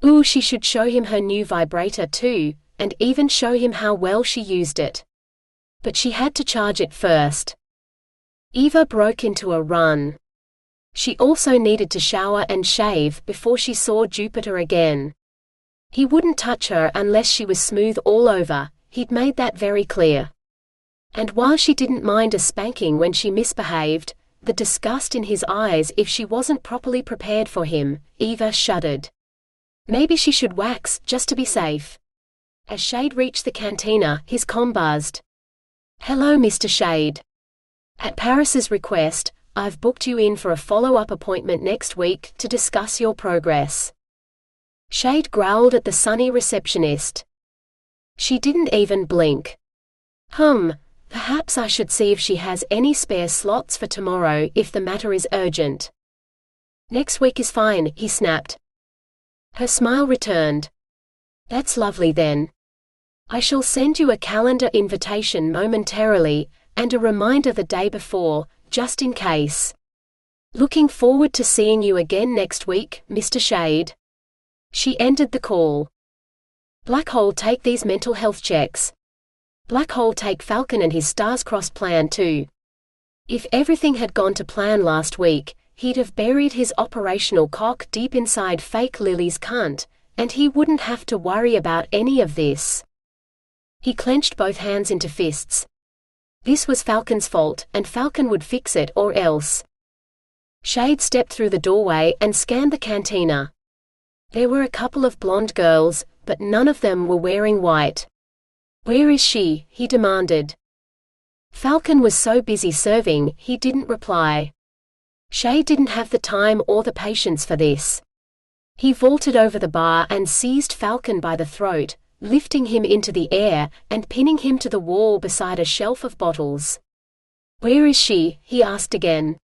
Ooh, she should show him her new vibrator too, and even show him how well she used it. But she had to charge it first. Eva broke into a run. She also needed to shower and shave before she saw Jupiter again. He wouldn't touch her unless she was smooth all over, he'd made that very clear. And while she didn't mind a spanking when she misbehaved, the disgust in his eyes if she wasn't properly prepared for him, Eva shuddered. Maybe she should wax, just to be safe. As Shade reached the cantina, his comm buzzed. "Hello, Mr. Shade. At Paris's request, I've booked you in for a follow-up appointment next week to discuss your progress." Shade growled at the sunny receptionist. She didn't even blink. Perhaps I should see if she has any spare slots for tomorrow if the matter is urgent." "Next week is fine," he snapped. Her smile returned. "That's lovely then. I shall send you a calendar invitation momentarily, and a reminder the day before, just in case. Looking forward to seeing you again next week, Mr. Shade." She ended the call. Black Hole take these mental health checks. Black Hole take Falcon and his stars-crossed plan too. If everything had gone to plan last week, he'd have buried his operational cock deep inside fake Lily's cunt, and he wouldn't have to worry about any of this. He clenched both hands into fists. This was Falcon's fault, and Falcon would fix it or else. Shade stepped through the doorway and scanned the cantina. There were a couple of blonde girls, but none of them were wearing white. "Where is she?" he demanded. Falcon was so busy serving, he didn't reply. Shade didn't have the time or the patience for this. He vaulted over the bar and seized Falcon by the throat, lifting him into the air, and pinning him to the wall beside a shelf of bottles. "Where is she?" he asked again.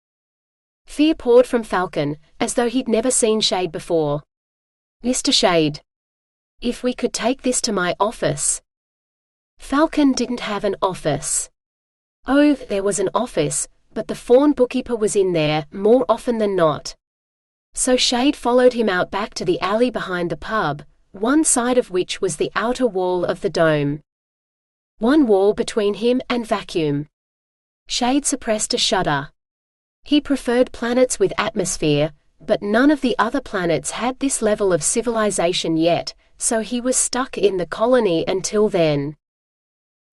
Fear poured from Falcon, as though he'd never seen Shade before. "Mr. Shade. If we could take this to my office." Falcon didn't have an office. Oh, there was an office, but the fawn bookkeeper was in there, more often than not. So Shade followed him out back to the alley behind the pub, one side of which was the outer wall of the dome. One wall between him and vacuum. Shade suppressed a shudder. He preferred planets with atmosphere, but none of the other planets had this level of civilization yet, so he was stuck in the colony until then.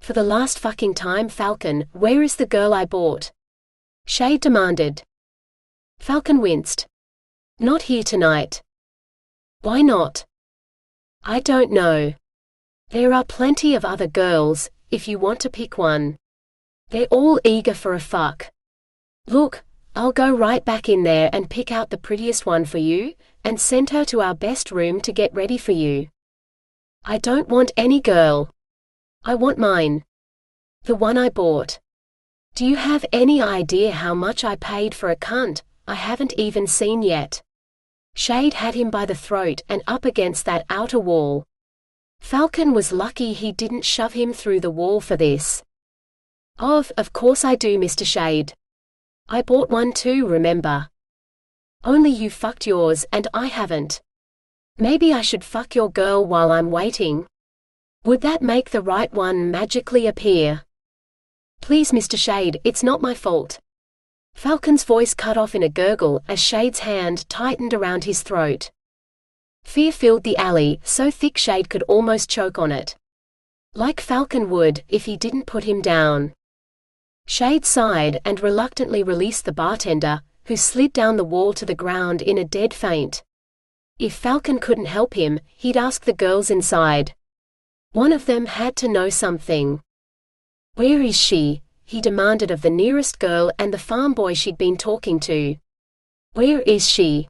"For the last fucking time, Falcon, where is the girl I bought?" Shade demanded. Falcon winced. "Not here tonight." "Why not?" "I don't know. There are plenty of other girls, if you want to pick one. They're all eager for a fuck. Look, I'll go right back in there and pick out the prettiest one for you, and send her to our best room to get ready for you." "I don't want any girl. I want mine. The one I bought. Do you have any idea how much I paid for a cunt I haven't even seen yet?" Shade had him by the throat and up against that outer wall. Falcon was lucky he didn't shove him through the wall for this. Of course I do, Mr. Shade. I bought one too, remember? Only you fucked yours and I haven't. Maybe I should fuck your girl while I'm waiting. Would that make the right one magically appear?" "Please, Mr. Shade, it's not my fault." Falcon's voice cut off in a gurgle as Shade's hand tightened around his throat. Fear filled the alley, so thick Shade could almost choke on it. Like Falcon would, if he didn't put him down. Shade sighed and reluctantly released the bartender, who slid down the wall to the ground in a dead faint. If Falcon couldn't help him, he'd ask the girls inside. One of them had to know something. "Where is she?" he demanded of the nearest girl and the farm boy she'd been talking to. "Where is she?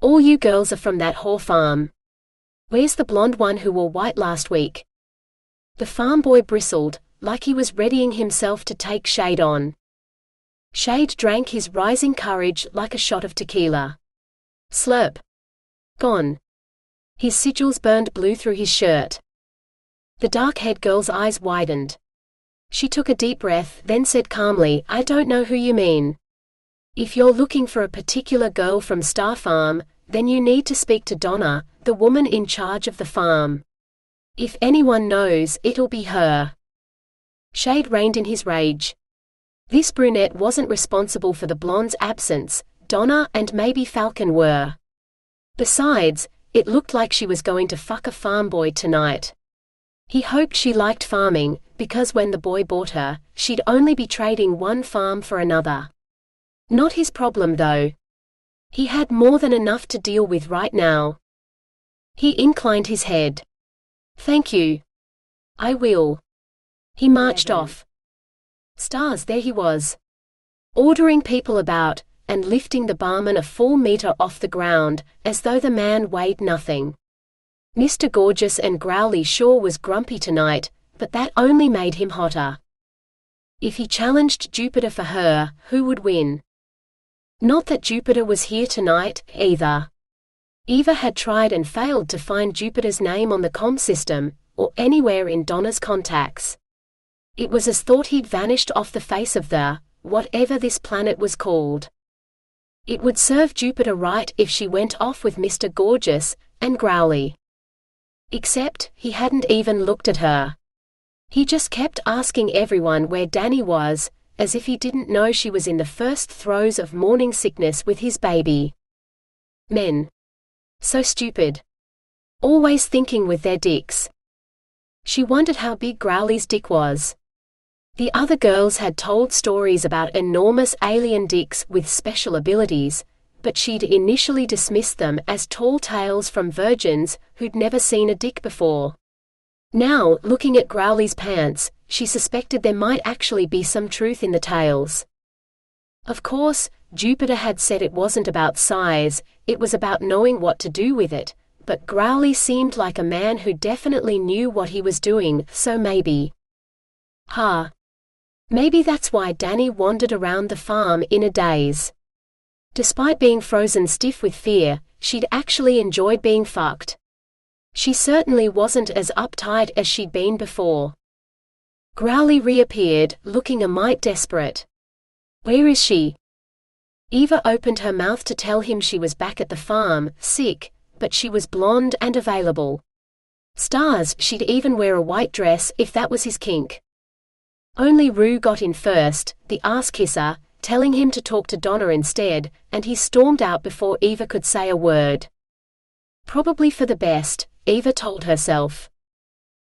All you girls are from that whore farm. Where's the blonde one who wore white last week?" The farm boy bristled, like he was readying himself to take Shade on. Shade drank his rising courage like a shot of tequila. Slurp. Gone. His sigils burned blue through his shirt. The dark-haired girl's eyes widened. She took a deep breath, then said calmly, "I don't know who you mean. If you're looking for a particular girl from Star Farm, then you need to speak to Donna, the woman in charge of the farm. If anyone knows, it'll be her." Shade reined in his rage. This brunette wasn't responsible for the blonde's absence, Donna and maybe Falcon were. Besides, it looked like she was going to fuck a farm boy tonight. He hoped she liked farming, because when the boy bought her, she'd only be trading one farm for another. Not his problem though. He had more than enough to deal with right now. He inclined his head. Thank you. I will. He marched off. Stars, there he was. Ordering people about, and lifting the barman a full meter off the ground, as though the man weighed nothing. Mr. Gorgeous and Growly sure was grumpy tonight, but that only made him hotter. If he challenged Jupiter for her, who would win? Not that Jupiter was here tonight, either. Eva had tried and failed to find Jupiter's name on the comm system, or anywhere in Donna's contacts. It was as thought he'd vanished off the face of the, whatever this planet was called. It would serve Jupiter right if she went off with Mr. Gorgeous and Growly. Except, he hadn't even looked at her. He just kept asking everyone where Danny was, as if he didn't know she was in the first throes of morning sickness with his baby. Men. So stupid. Always thinking with their dicks. She wondered how big Growly's dick was. The other girls had told stories about enormous alien dicks with special abilities, but she'd initially dismissed them as tall tales from virgins who'd never seen a dick before. Now, looking at Growly's pants, she suspected there might actually be some truth in the tales. Of course, Jupiter had said it wasn't about size, it was about knowing what to do with it, but Growly seemed like a man who definitely knew what he was doing, so maybe. Maybe that's why Danny wandered around the farm in a daze. Despite being frozen stiff with fear, she'd actually enjoyed being fucked. She certainly wasn't as uptight as she'd been before. Growly reappeared, looking a mite desperate. Where is she? Eva opened her mouth to tell him she was back at the farm, sick, but she was blonde and available. Stars, she'd even wear a white dress if that was his kink. Only Rue got in first, the ass-kisser, telling him to talk to Donna instead, and he stormed out before Eva could say a word. Probably for the best, Eva told herself.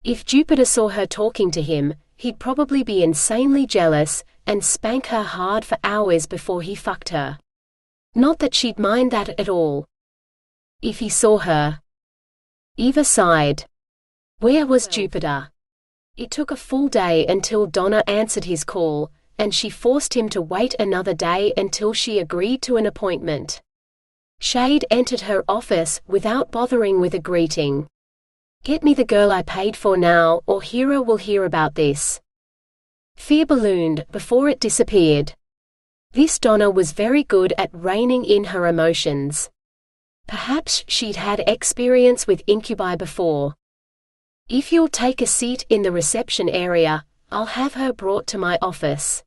If Jupiter saw her talking to him, he'd probably be insanely jealous, and spank her hard for hours before he fucked her. Not that she'd mind that at all. If he saw her. Eva sighed. Where was Jupiter? It took a full day until Donna answered his call, and she forced him to wait another day until she agreed to an appointment. Shade entered her office without bothering with a greeting. Get me the girl I paid for now, or Hero will hear about this. Fear ballooned before it disappeared. This Donna was very good at reining in her emotions. Perhaps she'd had experience with incubi before. If you'll take a seat in the reception area, I'll have her brought to my office.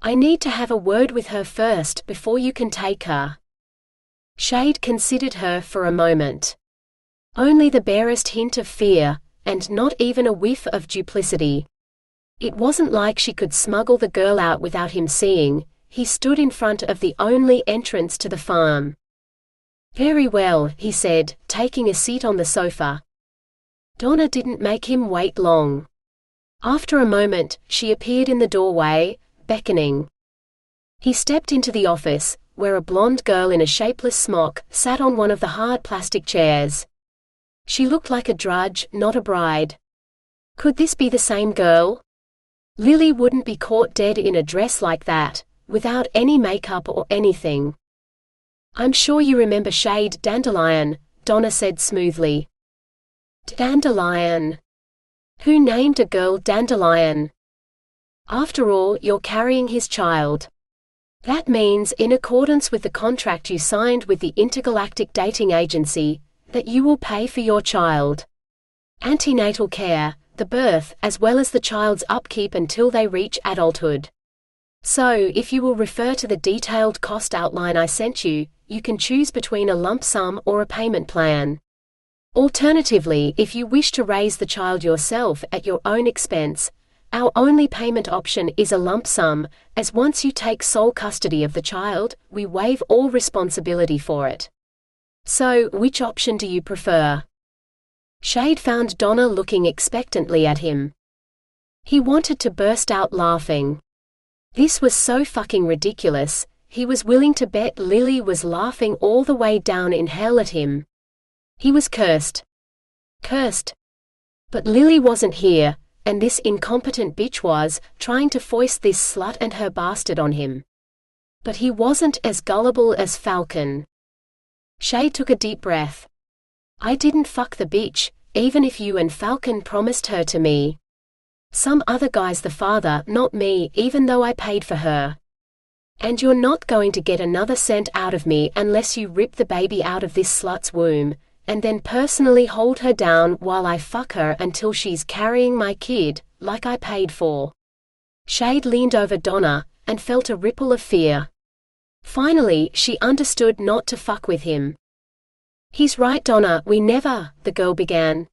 I need to have a word with her first before you can take her. Shade considered her for a moment. Only the barest hint of fear, and not even a whiff of duplicity. It wasn't like she could smuggle the girl out without him seeing. He stood in front of the only entrance to the farm. Very well, he said, taking a seat on the sofa. Donna didn't make him wait long. After a moment, she appeared in the doorway, beckoning. He stepped into the office, where a blonde girl in a shapeless smock sat on one of the hard plastic chairs. She looked like a drudge, not a bride. Could this be the same girl? Lily wouldn't be caught dead in a dress like that, without any makeup or anything. I'm sure you remember Shade Dandelion, Donna said smoothly. Dandelion? Who named a girl Dandelion? After all, you're carrying his child. That means, in accordance with the contract you signed with the Intergalactic Dating Agency, that you will pay for your child. Antenatal care, the birth, as well as the child's upkeep until they reach adulthood. So, if you will refer to the detailed cost outline I sent you, you can choose between a lump sum or a payment plan. Alternatively, if you wish to raise the child yourself at your own expense, our only payment option is a lump sum, as once you take sole custody of the child, we waive all responsibility for it. So, which option do you prefer? Shade found Donna looking expectantly at him. He wanted to burst out laughing. This was so fucking ridiculous, he was willing to bet Lily was laughing all the way down in hell at him. He was cursed. Cursed. But Lily wasn't here, and this incompetent bitch was trying to foist this slut and her bastard on him. But he wasn't as gullible as Falcon. Shade took a deep breath. I didn't fuck the bitch, even if you and Falcon promised her to me. Some other guy's the father, not me, even though I paid for her. And you're not going to get another cent out of me unless you rip the baby out of this slut's womb, and then personally hold her down while I fuck her until she's carrying my kid, like I paid for. Shade leaned over Donna, and felt a ripple of fear. Finally, she understood not to fuck with him. He's right, Donna, we never, the girl began.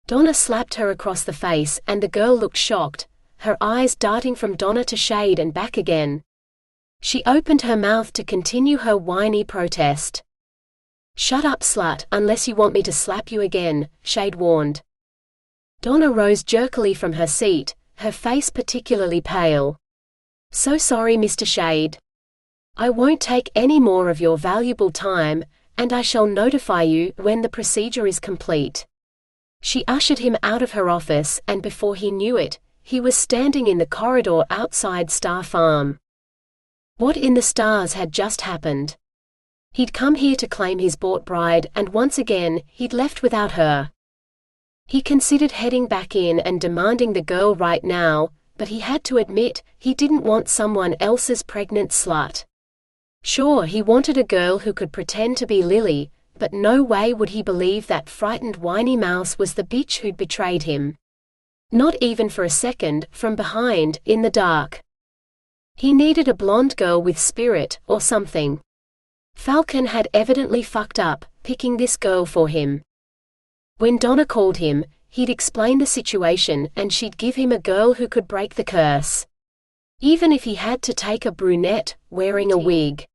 Donna slapped her across the face, and the girl looked shocked, her eyes darting from Donna to Shade and back again. She opened her mouth to continue her whiny protest. Shut up, slut, unless you want me to slap you again, Shade warned. Donna rose jerkily from her seat, her face particularly pale. So sorry, Mr. Shade. I won't take any more of your valuable time, and I shall notify you when the procedure is complete. She ushered him out of her office, and before he knew it, he was standing in the corridor outside Star Farm. What in the stars had just happened? He'd come here to claim his bought bride, and once again, he'd left without her. He considered heading back in and demanding the girl right now, but he had to admit, he didn't want someone else's pregnant slut. Sure, he wanted a girl who could pretend to be Lily, but no way would he believe that frightened whiny mouse was the bitch who'd betrayed him. Not even for a second, from behind, in the dark. He needed a blonde girl with spirit, or something. Falcon had evidently fucked up, picking this girl for him. When Donna called him, he'd explain the situation and she'd give him a girl who could break the curse. Even if he had to take a brunette, wearing a wig.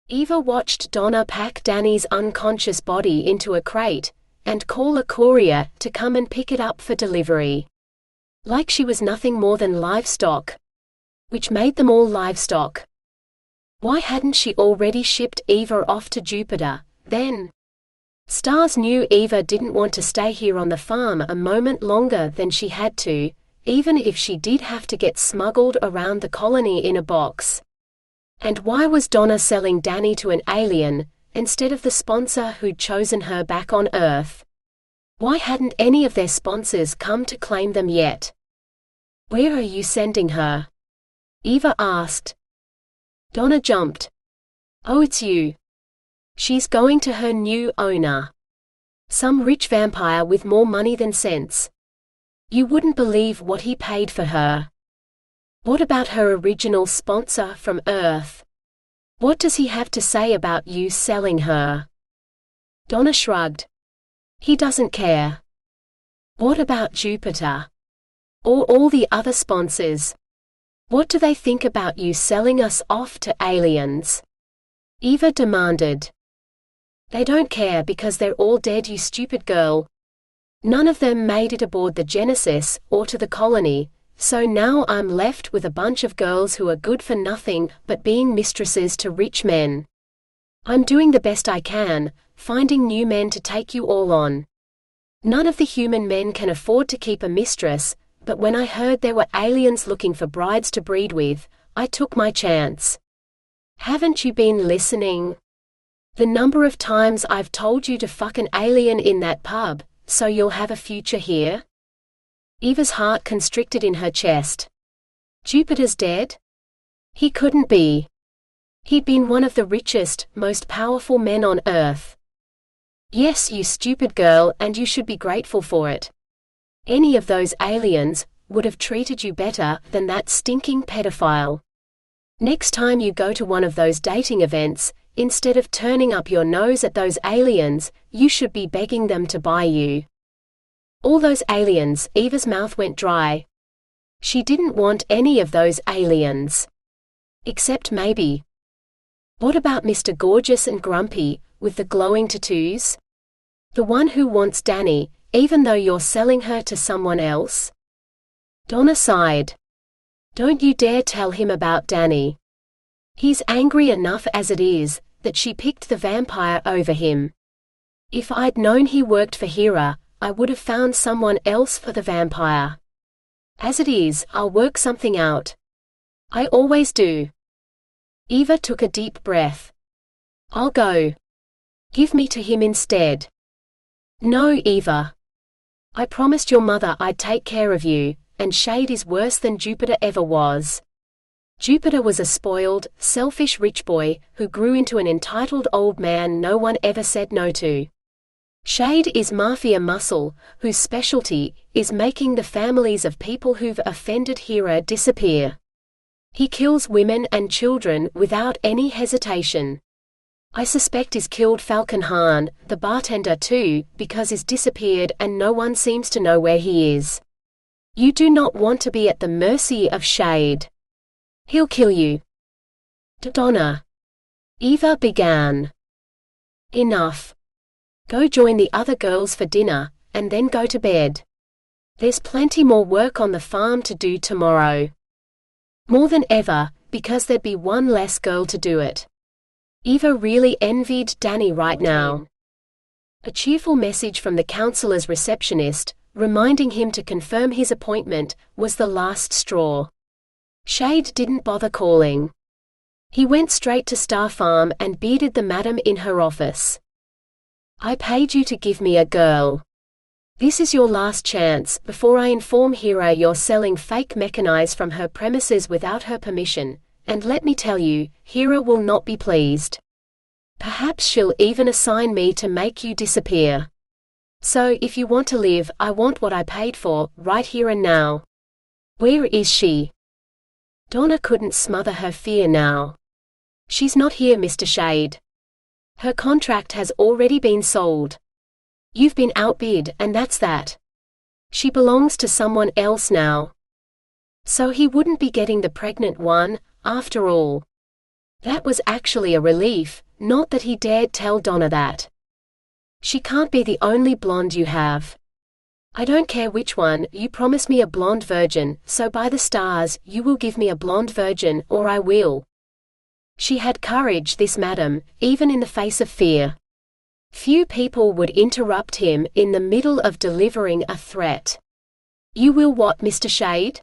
Eva watched Donna pack Danny's unconscious body into a crate, and call a courier to come and pick it up for delivery. Like she was nothing more than livestock. Which made them all livestock. Why hadn't she already shipped Eva off to Jupiter, then? Stars knew Eva didn't want to stay here on the farm a moment longer than she had to, even if she did have to get smuggled around the colony in a box. And why was Donna selling Danny to an alien, instead of the sponsor who'd chosen her back on Earth? Why hadn't any of their sponsors come to claim them yet? Where are you sending her? Eva asked. Donna jumped. Oh, it's you. She's going to her new owner. Some rich vampire with more money than sense. You wouldn't believe what he paid for her. What about her original sponsor from Earth? What does he have to say about you selling her? Donna shrugged. He doesn't care. What about Jupiter? Or all the other sponsors? What do they think about you selling us off to aliens? Eva demanded. They don't care because they're all dead, you stupid girl. None of them made it aboard the Genesis, or to the colony, so now I'm left with a bunch of girls who are good for nothing but being mistresses to rich men. I'm doing the best I can, finding new men to take you all on. None of the human men can afford to keep a mistress, but when I heard there were aliens looking for brides to breed with, I took my chance. Haven't you been listening? The number of times I've told you to fuck an alien in that pub, so you'll have a future here? Eva's heart constricted in her chest. Jupiter's dead? He couldn't be. He'd been one of the richest, most powerful men on Earth. Yes, you stupid girl, and you should be grateful for it. Any of those aliens would have treated you better than that stinking pedophile. Next time you go to one of those dating events, instead of turning up your nose at those aliens, you should be begging them to buy you. All those aliens, Eva's mouth went dry. She didn't want any of those aliens. Except maybe. What about Mr. Gorgeous and Grumpy, with the glowing tattoos? The one who wants Danny, even though you're selling her to someone else? Donna sighed. Don't you dare tell him about Danny. He's angry enough as it is, that she picked the vampire over him. If I'd known he worked for Hera, I would have found someone else for the vampire. As it is, I'll work something out. I always do. Eva took a deep breath. I'll go. Give me to him instead. No, Eva. I promised your mother I'd take care of you, and Shade is worse than Jupiter ever was. Jupiter was a spoiled, selfish rich boy who grew into an entitled old man no one ever said no to. Shade is mafia muscle, whose specialty is making the families of people who've offended Hera disappear. He kills women and children without any hesitation. I suspect he's killed Falcon Hahn, the bartender too, because he's disappeared and no one seems to know where he is. You do not want to be at the mercy of Shade. He'll kill you. Donna. Eva began. Enough. Go join the other girls for dinner, and then go to bed. There's plenty more work on the farm to do tomorrow. More than ever, because there'd be one less girl to do it. Eva really envied Danny right now. A cheerful message from the counselor's receptionist, reminding him to confirm his appointment, was the last straw. Shade didn't bother calling. He went straight to Star Farm and bearded the madam in her office. I paid you to give me a girl. This is your last chance before I inform Hera you're selling fake mechanized from her premises without her permission, and let me tell you, Hera will not be pleased. Perhaps she'll even assign me to make you disappear. So if you want to live, I want what I paid for, right here and now. Where is she? Donna couldn't smother her fear now. She's not here, Mr. Shade. Her contract has already been sold. You've been outbid, and that's that. She belongs to someone else now. So he wouldn't be getting the pregnant one, after all. That was actually a relief, not that he dared tell Donna that. She can't be the only blonde you have. I don't care which one, you promised me a blonde virgin, so by the stars, you will give me a blonde virgin, or I will. She had courage, this madam, even in the face of fear. Few people would interrupt him in the middle of delivering a threat. You will what, Mr. Shade?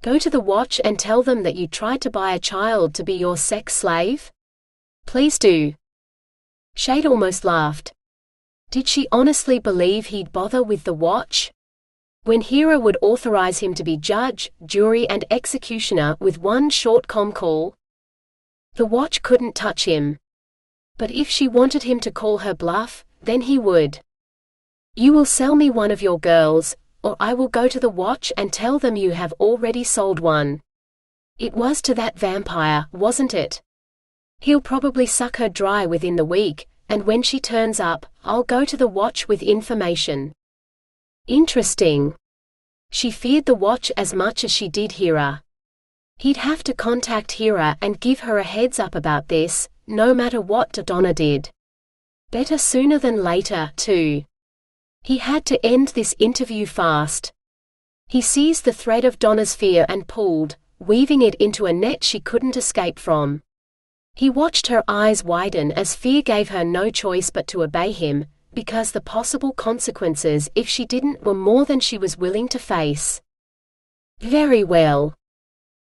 Go to the watch and tell them that you tried to buy a child to be your sex slave? Please do. Shade almost laughed. Did she honestly believe he'd bother with the watch? When Hera would authorize him to be judge, jury and executioner with one short comm call? The watch couldn't touch him. But if she wanted him to call her bluff, then he would. You will sell me one of your girls, or I will go to the watch and tell them you have already sold one. It was to that vampire, wasn't it? He'll probably suck her dry within the week, and when she turns up, I'll go to the watch with information. Interesting. She feared the watch as much as she did Hera. He'd have to contact Hera and give her a heads up about this, no matter what Donna did. Better sooner than later, too. He had to end this interview fast. He seized the thread of Donna's fear and pulled, weaving it into a net she couldn't escape from. He watched her eyes widen as fear gave her no choice but to obey him, because the possible consequences if she didn't were more than she was willing to face. Very well.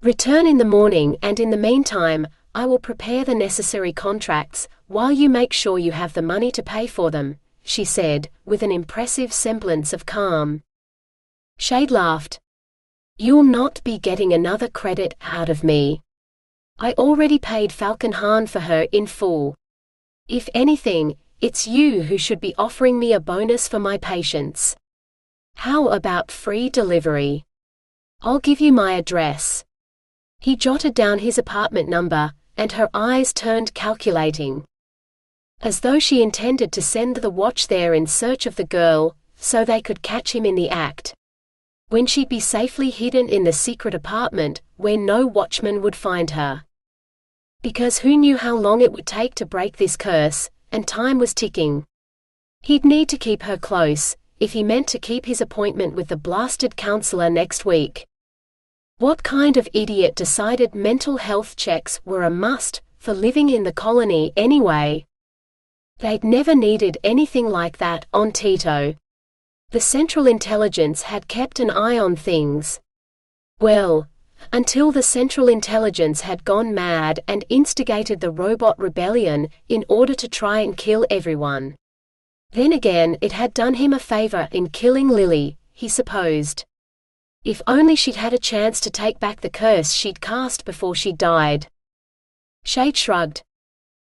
Return in the morning, and in the meantime, I will prepare the necessary contracts, while you make sure you have the money to pay for them, she said, with an impressive semblance of calm. Shade laughed. You'll not be getting another credit out of me. I already paid Falcon Hahn for her in full. If anything, it's you who should be offering me a bonus for my patience. How about free delivery? I'll give you my address. He jotted down his apartment number, and her eyes turned calculating. As though she intended to send the watch there in search of the girl, so they could catch him in the act. When she'd be safely hidden in the secret apartment, where no watchman would find her. Because who knew how long it would take to break this curse, and time was ticking. He'd need to keep her close, if he meant to keep his appointment with the blasted counselor next week. What kind of idiot decided mental health checks were a must for living in the colony anyway? They'd never needed anything like that on Tito. The Central Intelligence had kept an eye on things. Well, until the Central Intelligence had gone mad and instigated the robot rebellion in order to try and kill everyone. Then again, it had done him a favor in killing Lily, he supposed. If only she'd had a chance to take back the curse she'd cast before she died. Shade shrugged.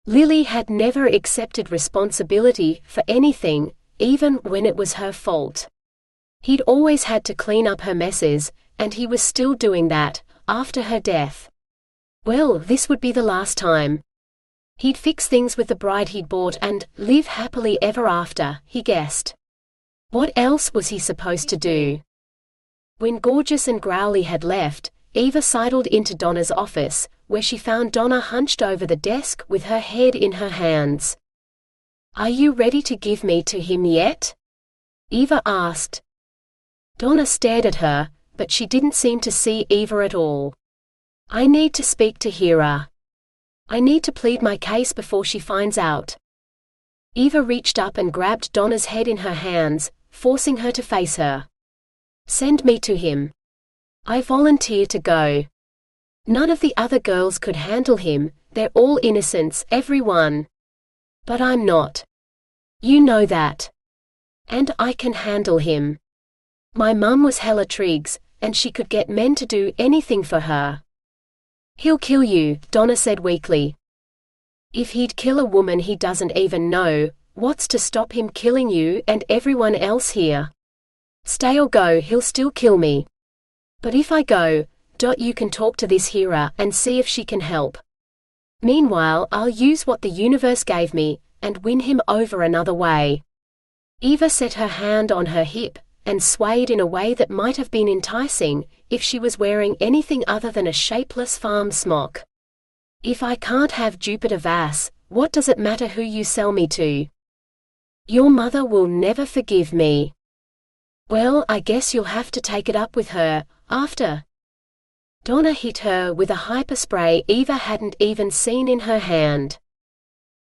Lily had never accepted responsibility for anything, even when it was her fault. He'd always had to clean up her messes, and he was still doing that, after her death. Well, this would be the last time. He'd fix things with the bride he'd bought and live happily ever after, he guessed. What else was he supposed to do? When Gorgeous and Growly had left, Eva sidled into Donna's office, where she found Donna hunched over the desk with her head in her hands. "Are you ready to give me to him yet?" Eva asked. Donna stared at her, but she didn't seem to see Eva at all. "I need to speak to Hera. I need to plead my case before she finds out." Eva reached up and grabbed Donna's head in her hands, forcing her to face her. "Send me to him. I volunteer to go. None of the other girls could handle him, they're all innocents, every one. But I'm not. You know that. And I can handle him. My mum was hella Triggs, and she could get men to do anything for her." "He'll kill you," Donna said weakly. "If he'd kill a woman he doesn't even know, what's to stop him killing you and everyone else here? Stay or go, he'll still kill me. But if I go, you can talk to this Hera and see if she can help. Meanwhile, I'll use what the universe gave me, and win him over another way." Eva set her hand on her hip, and swayed in a way that might have been enticing, if she was wearing anything other than a shapeless farm smock. "If I can't have Jupiter Vass, what does it matter who you sell me to? Your mother will never forgive me." "Well, I guess you'll have to take it up with her, after." Donna hit her with a hyperspray Eva hadn't even seen in her hand.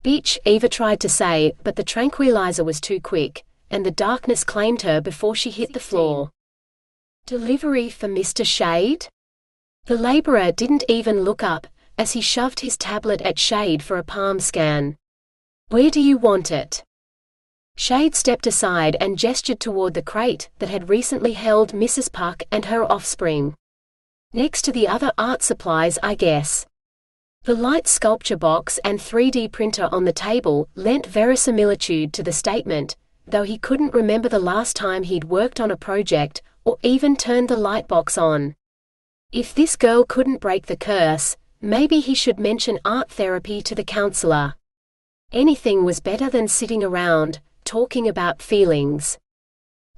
"Bitch," Eva tried to say, but the tranquilizer was too quick, and the darkness claimed her before she hit the floor. "Delivery for Mr. Shade?" The laborer didn't even look up, as he shoved his tablet at Shade for a palm scan. "Where do you want it?" Shade stepped aside and gestured toward the crate that had recently held Mrs. Puck and her offspring. "Next to the other art supplies, I guess." The light sculpture box and 3D printer on the table lent verisimilitude to the statement, though he couldn't remember the last time he'd worked on a project, or even turned the lightbox on. If this girl couldn't break the curse, maybe he should mention art therapy to the counselor. Anything was better than sitting around, talking about feelings.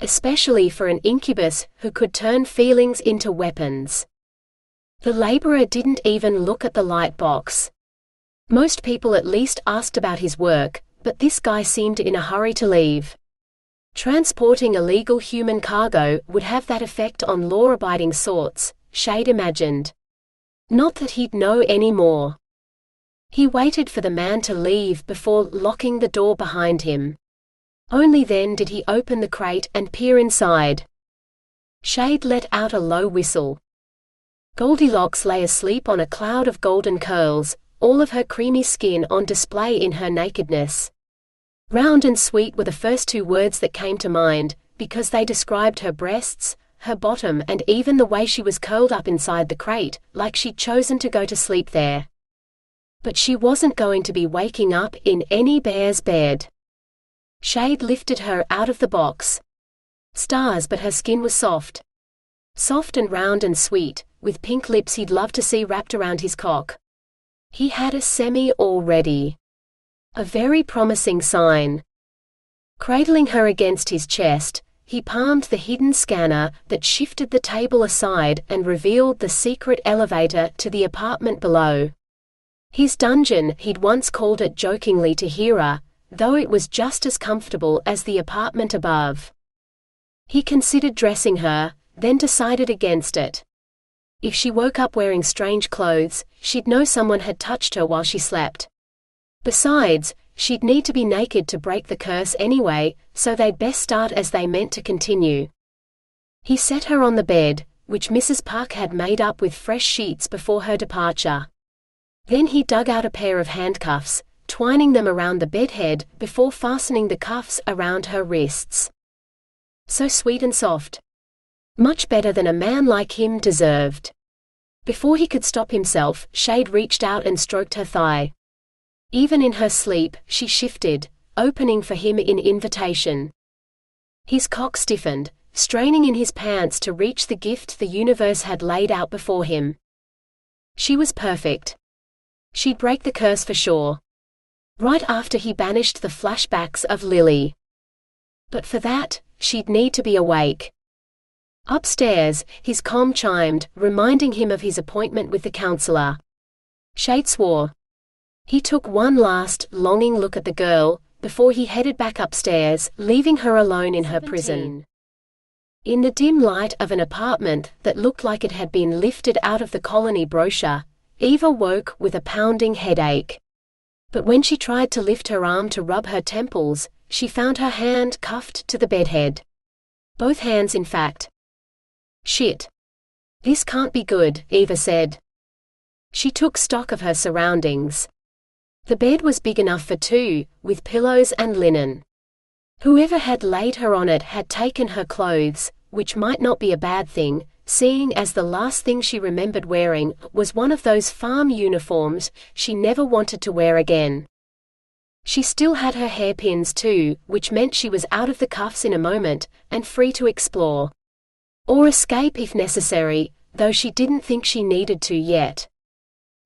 Especially for an incubus who could turn feelings into weapons. The laborer didn't even look at the light box. Most people at least asked about his work, but this guy seemed in a hurry to leave. Transporting illegal human cargo would have that effect on law-abiding sorts, Shade imagined. Not that he'd know any more. He waited for the man to leave before locking the door behind him. Only then did he open the crate and peer inside. Shade let out a low whistle. Goldilocks lay asleep on a cloud of golden curls, all of her creamy skin on display in her nakedness. Round and sweet were the first two words that came to mind, because they described her breasts, her bottom, and even the way she was curled up inside the crate, like she'd chosen to go to sleep there. But she wasn't going to be waking up in any bear's bed. Shade lifted her out of the box. Stars, but her skin was soft. Soft and round and sweet, with pink lips he'd love to see wrapped around his cock. He had a semi already. A very promising sign. Cradling her against his chest, he palmed the hidden scanner that shifted the table aside and revealed the secret elevator to the apartment below. His dungeon, he'd once called it jokingly to Hera, though it was just as comfortable as the apartment above. He considered dressing her, then decided against it. If she woke up wearing strange clothes, she'd know someone had touched her while she slept. Besides, she'd need to be naked to break the curse anyway, so they'd best start as they meant to continue. He set her on the bed, which Mrs. Park had made up with fresh sheets before her departure. Then he dug out a pair of handcuffs, twining them around the bedhead before fastening the cuffs around her wrists. So sweet and soft. Much better than a man like him deserved. Before he could stop himself, Shade reached out and stroked her thigh. Even in her sleep, she shifted, opening for him in invitation. His cock stiffened, straining in his pants to reach the gift the universe had laid out before him. She was perfect. She'd break the curse for sure. Right after he banished the flashbacks of Lily. But for that, she'd need to be awake. Upstairs, his comm chimed, reminding him of his appointment with the counselor. Shade swore. He took one last, longing look at the girl, before he headed back upstairs, leaving her alone in her prison. In the dim light of an apartment that looked like it had been lifted out of the colony brochure, Eva woke with a pounding headache. But when she tried to lift her arm to rub her temples, she found her hand cuffed to the bedhead. Both hands, in fact. Shit. This can't be good, Eva said. She took stock of her surroundings. The bed was big enough for two, with pillows and linen. Whoever had laid her on it had taken her clothes, which might not be a bad thing, seeing as the last thing she remembered wearing was one of those farm uniforms she never wanted to wear again. She still had her hairpins too, which meant she was out of the cuffs in a moment, and free to explore. Or escape if necessary, though she didn't think she needed to yet.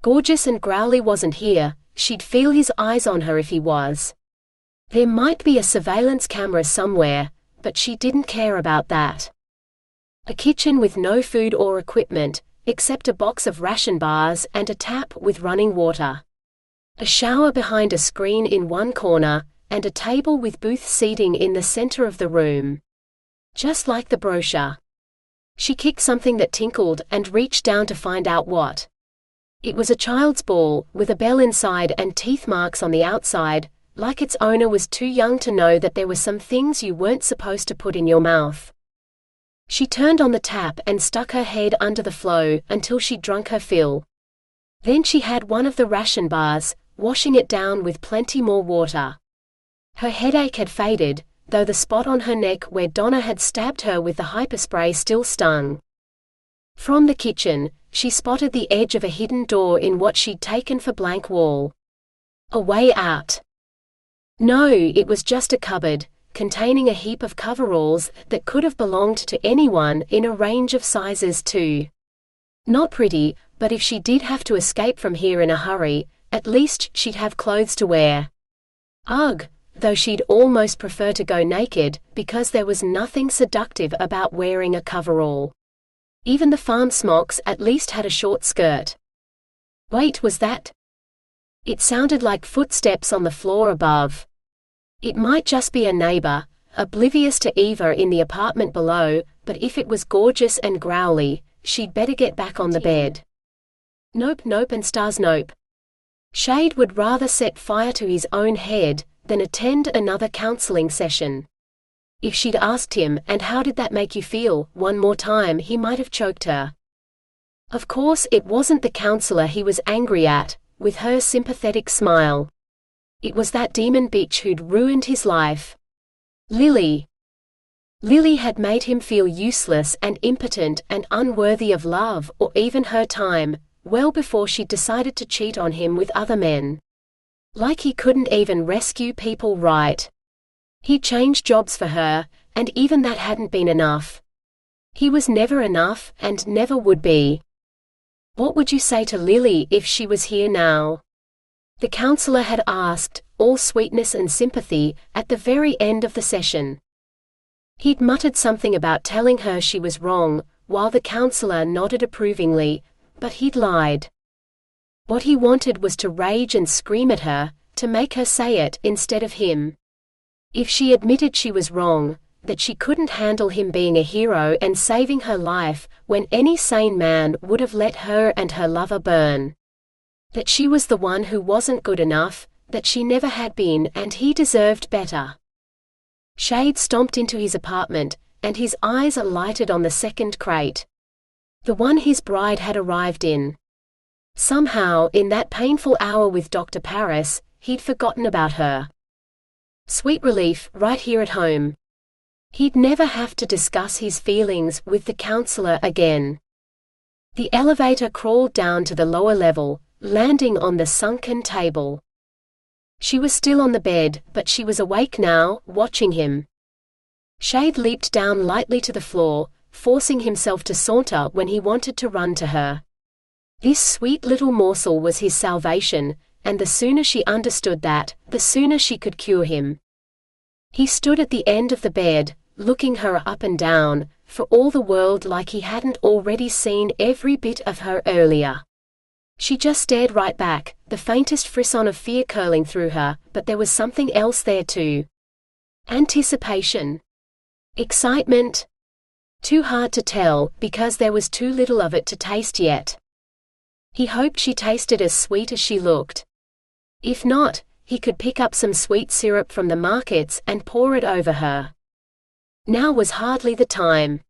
Gorgeous and Growly wasn't here, she'd feel his eyes on her if he was. There might be a surveillance camera somewhere, but she didn't care about that. A kitchen with no food or equipment, except a box of ration bars and a tap with running water. A shower behind a screen in one corner, and a table with booth seating in the center of the room. Just like the brochure. She kicked something that tinkled and reached down to find out what. It was a child's ball, with a bell inside and teeth marks on the outside, like its owner was too young to know that there were some things you weren't supposed to put in your mouth. She turned on the tap and stuck her head under the flow until she'd drunk her fill. Then she had one of the ration bars, washing it down with plenty more water. Her headache had faded, though the spot on her neck where Donna had stabbed her with the hyperspray still stung. From the kitchen, she spotted the edge of a hidden door in what she'd taken for blank wall. A way out. No, it was just a cupboard, containing a heap of coveralls that could have belonged to anyone in a range of sizes too. Not pretty, but if she did have to escape from here in a hurry, at least she'd have clothes to wear. Ugh, though she'd almost prefer to go naked, because there was nothing seductive about wearing a coverall. Even the farm smocks at least had a short skirt. Wait, was that? It sounded like footsteps on the floor above. It might just be a neighbor, oblivious to Eva in the apartment below, but if it was Gorgeous and Growly, she'd better get back on the bed. Nope, nope and stars nope. Shade would rather set fire to his own head than attend another counseling session. If she'd asked him, "And how did that make you feel?" one more time, he might have choked her. Of course, it wasn't the counselor he was angry at, with her sympathetic smile. It was that demon bitch who'd ruined his life. Lily. Lily had made him feel useless and impotent and unworthy of love or even her time, well before she'd decided to cheat on him with other men. Like he couldn't even rescue people right. He changed jobs for her, and even that hadn't been enough. He was never enough, and never would be. What would you say to Lily if she was here now? The counselor had asked, all sweetness and sympathy, at the very end of the session. He'd muttered something about telling her she was wrong, while the counselor nodded approvingly, but he'd lied. What he wanted was to rage and scream at her, to make her say it instead of him. If she admitted she was wrong, that she couldn't handle him being a hero and saving her life, when any sane man would have let her and her lover burn. That she was the one who wasn't good enough, that she never had been, and he deserved better. Shade stomped into his apartment, and his eyes alighted on the second crate. The one his bride had arrived in. Somehow, in that painful hour with Dr. Paris, he'd forgotten about her. Sweet relief, right here at home. He'd never have to discuss his feelings with the counselor again. The elevator crawled down to the lower level, landing on the sunken table. She was still on the bed, but she was awake now, watching him. Shade leaped down lightly to the floor, forcing himself to saunter when he wanted to run to her. This sweet little morsel was his salvation, and the sooner she understood that, the sooner she could cure him. He stood at the end of the bed, looking her up and down, for all the world like he hadn't already seen every bit of her earlier. She just stared right back, the faintest frisson of fear curling through her, but there was something else there too. Anticipation. Excitement. Too hard to tell, because there was too little of it to taste yet. He hoped she tasted as sweet as she looked. If not, he could pick up some sweet syrup from the markets and pour it over her. Now was hardly the time.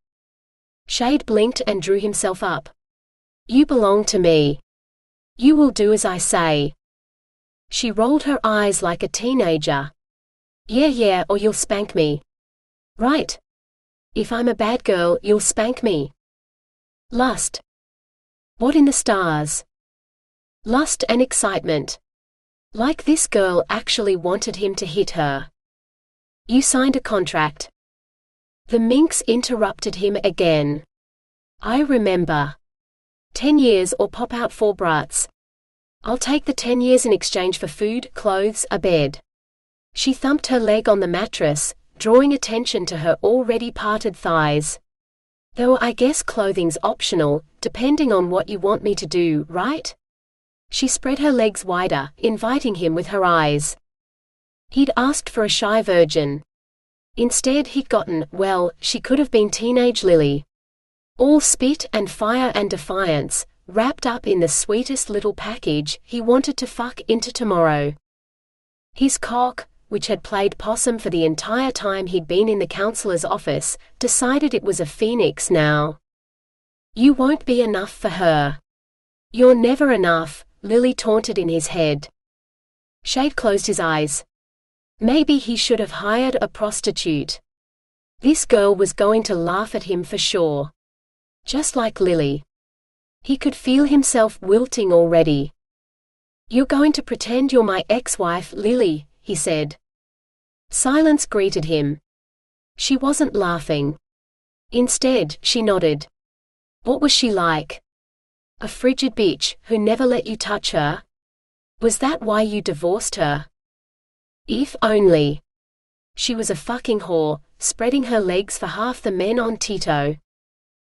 Shade blinked and drew himself up. You belong to me. You will do as I say. She rolled her eyes like a teenager. Yeah, or you'll spank me. Right. If I'm a bad girl, you'll spank me. Lust. What in the stars? Lust and excitement. Like this girl actually wanted him to hit her. You signed a contract. The minx interrupted him again. I remember. 10 years or pop out 4 brats. I'll take the 10 years in exchange for food, clothes, a bed. She thumped her leg on the mattress, drawing attention to her already parted thighs. Though I guess clothing's optional, depending on what you want me to do, right? She spread her legs wider, inviting him with her eyes. He'd asked for a shy virgin. Instead he'd gotten, well, she could have been teenage Lily. All spit and fire and defiance, wrapped up in the sweetest little package he wanted to fuck into tomorrow. His cock, which had played possum for the entire time he'd been in the counselor's office, decided it was a phoenix now. You won't be enough for her. You're never enough, Lily taunted in his head. Shade closed his eyes. Maybe he should have hired a prostitute. This girl was going to laugh at him for sure. Just like Lily. He could feel himself wilting already. You're going to pretend you're my ex-wife, Lily, he said. Silence greeted him. She wasn't laughing. Instead, she nodded. What was she like? A frigid bitch, who never let you touch her? Was that why you divorced her? If only. She was a fucking whore, spreading her legs for half the men on Tito.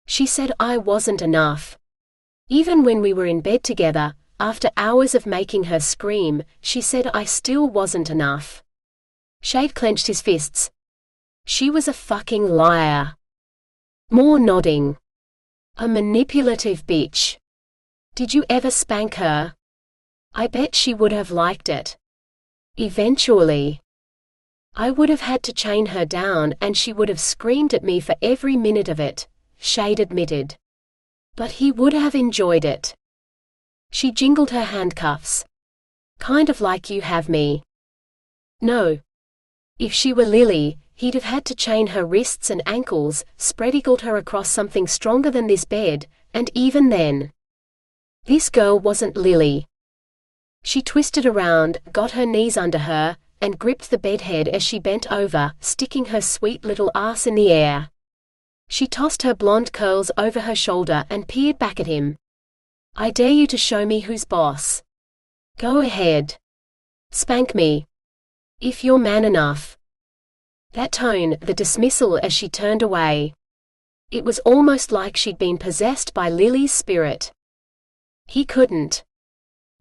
She said I wasn't enough. Even when we were in bed together, after hours of making her scream, she said I still wasn't enough. Shade clenched his fists. She was a fucking liar. More nodding. A manipulative bitch. Did you ever spank her? I bet she would have liked it. Eventually. I would have had to chain her down and she would have screamed at me for every minute of it, Shade admitted. But he would have enjoyed it. She jingled her handcuffs. Kind of like you have me. No. If she were Lily, he'd have had to chain her wrists and ankles, spread-eagled her across something stronger than this bed, and even then. This girl wasn't Lily. She twisted around, got her knees under her, and gripped the bedhead as she bent over, sticking her sweet little ass in the air. She tossed her blonde curls over her shoulder and peered back at him. I dare you to show me who's boss. Go ahead. Spank me. If you're man enough. That tone, the dismissal as she turned away. It was almost like she'd been possessed by Lily's spirit. He couldn't.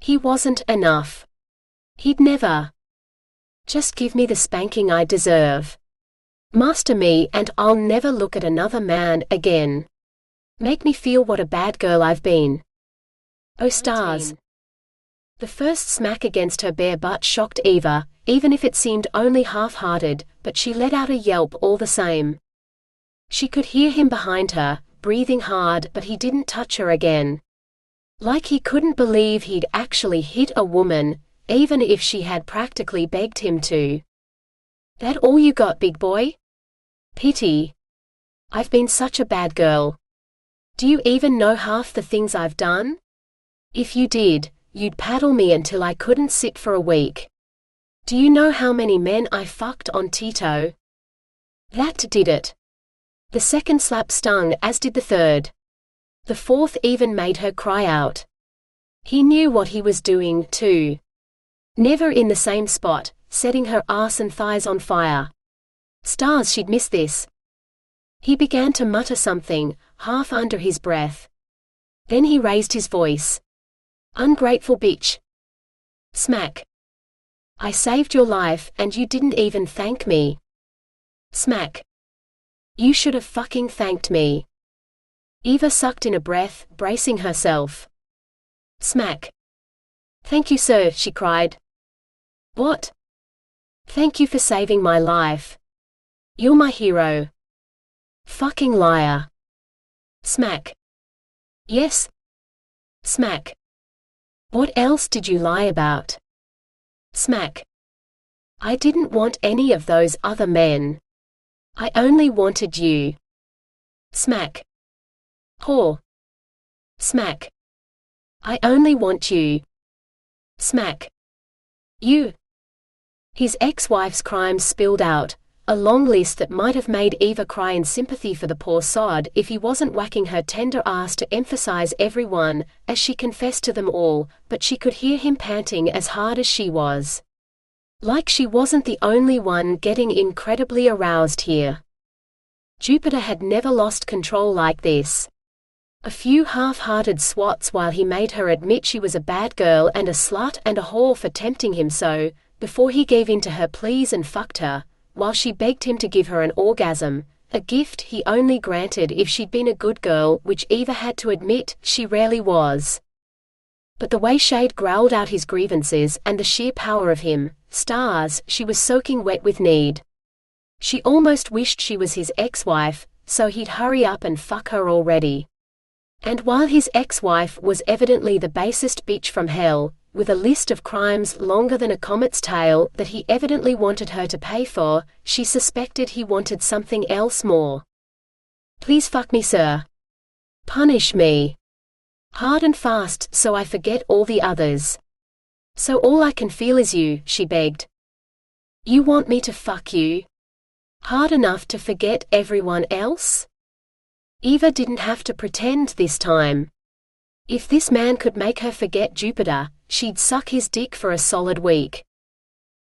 He wasn't enough. He'd never. Just give me the spanking I deserve. Master me and I'll never look at another man again. Make me feel what a bad girl I've been. Oh stars. The first smack against her bare butt shocked Eva, even if it seemed only half-hearted, but she let out a yelp all the same. She could hear him behind her, breathing hard, but he didn't touch her again. Like he couldn't believe he'd actually hit a woman, even if she had practically begged him to. That all you got, big boy? Pity. I've been such a bad girl. Do you even know half the things I've done? If you did, you'd paddle me until I couldn't sit for a week. Do you know how many men I fucked on Tito? That did it. The second slap stung, as did the third. The fourth even made her cry out. He knew what he was doing, too. Never in the same spot, setting her ass and thighs on fire. Stars, she'd miss this. He began to mutter something, half under his breath. Then he raised his voice. Ungrateful bitch. Smack. I saved your life and you didn't even thank me. Smack. You should have fucking thanked me. Eva sucked in a breath, bracing herself. Smack. Thank you, sir, she cried. What? Thank you for saving my life. You're my hero. Fucking liar. Smack. Yes. Smack. What else did you lie about? Smack. I didn't want any of those other men. I only wanted you. Smack. Whore. Smack. I only want you. Smack. You. His ex-wife's crimes spilled out, a long list that might have made Eva cry in sympathy for the poor sod if he wasn't whacking her tender ass to emphasize every one, as she confessed to them all, but she could hear him panting as hard as she was. Like she wasn't the only one getting incredibly aroused here. Jupiter had never lost control like this. A few half-hearted swats while he made her admit she was a bad girl and a slut and a whore for tempting him so, before he gave in to her pleas and fucked her, while she begged him to give her an orgasm, a gift he only granted if she'd been a good girl, which Eva had to admit she rarely was. But the way Shade growled out his grievances and the sheer power of him, stars, she was soaking wet with need. She almost wished she was his ex-wife, so he'd hurry up and fuck her already. And while his ex-wife was evidently the basest bitch from hell, with a list of crimes longer than a comet's tail that he evidently wanted her to pay for, she suspected he wanted something else more. Please fuck me, sir. Punish me. Hard and fast so I forget all the others. So all I can feel is you, she begged. You want me to fuck you? Hard enough to forget everyone else? Eva didn't have to pretend this time. If this man could make her forget Jupiter, she'd suck his dick for a solid week.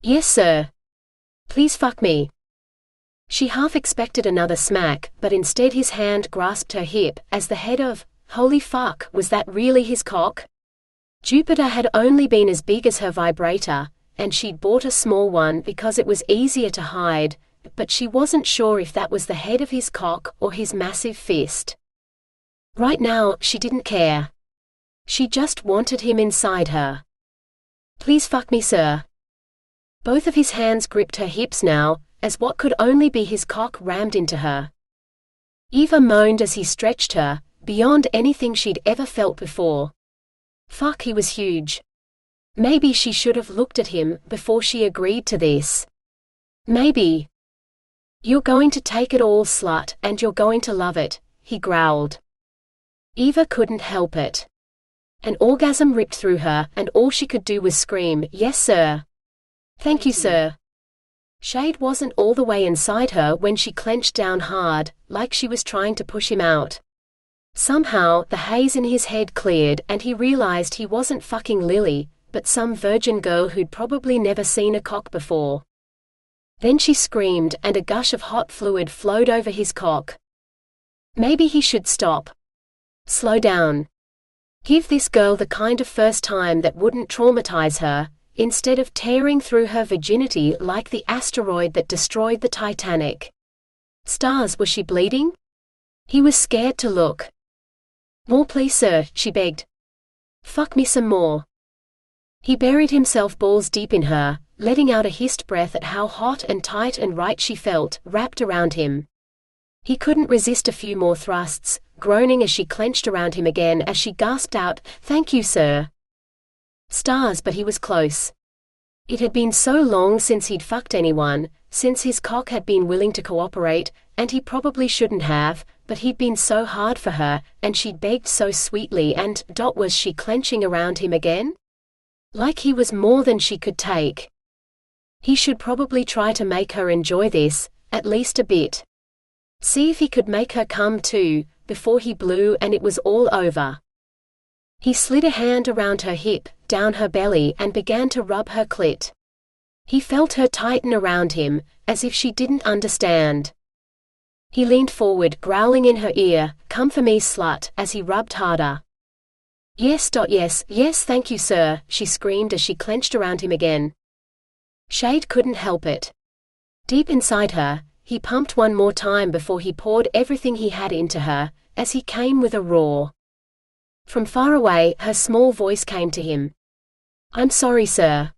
Yes, sir. Please fuck me. She half expected another smack, but instead his hand grasped her hip, as the head of, holy fuck, was that really his cock? Jupiter had only been as big as her vibrator, and she'd bought a small one because it was easier to hide, but she wasn't sure if that was the head of his cock or his massive fist. Right now, she didn't care. She just wanted him inside her. Please fuck me, sir. Both of his hands gripped her hips now, as what could only be his cock rammed into her. Eva moaned as he stretched her, beyond anything she'd ever felt before. Fuck, he was huge. Maybe she should have looked at him before she agreed to this. Maybe. You're going to take it all, slut, and you're going to love it, he growled. Eva couldn't help it. An orgasm ripped through her, and all she could do was scream, yes sir. Thank you, sir. Shade wasn't all the way inside her when she clenched down hard, like she was trying to push him out. Somehow, the haze in his head cleared and he realized he wasn't fucking Lily, but some virgin girl who'd probably never seen a cock before. Then she screamed and a gush of hot fluid flowed over his cock. Maybe he should stop. Slow down. Give this girl the kind of first time that wouldn't traumatize her, instead of tearing through her virginity like the asteroid that destroyed the Titanic. Stars, was she bleeding? He was scared to look. More please, sir, she begged. Fuck me some more. He buried himself balls deep in her, letting out a hissed breath at how hot and tight and right she felt, wrapped around him. He couldn't resist a few more thrusts, groaning as she clenched around him again as she gasped out, "Thank you, sir." Stars, but he was close. It had been so long since he'd fucked anyone, since his cock had been willing to cooperate, and he probably shouldn't have, but he'd been so hard for her, and she'd begged so sweetly, and was she clenching around him again? Like he was more than she could take. He should probably try to make her enjoy this, at least a bit. See if he could make her come too, before he blew and it was all over. He slid a hand around her hip, down her belly, and began to rub her clit. He felt her tighten around him, as if she didn't understand. He leaned forward, growling in her ear, "Come for me, slut," as he rubbed harder. Yes, yes, thank you, sir," she screamed as she clenched around him again. Shade couldn't help it. Deep inside her, he pumped one more time before he poured everything he had into her, as he came with a roar. From far away, her small voice came to him. "I'm sorry, sir.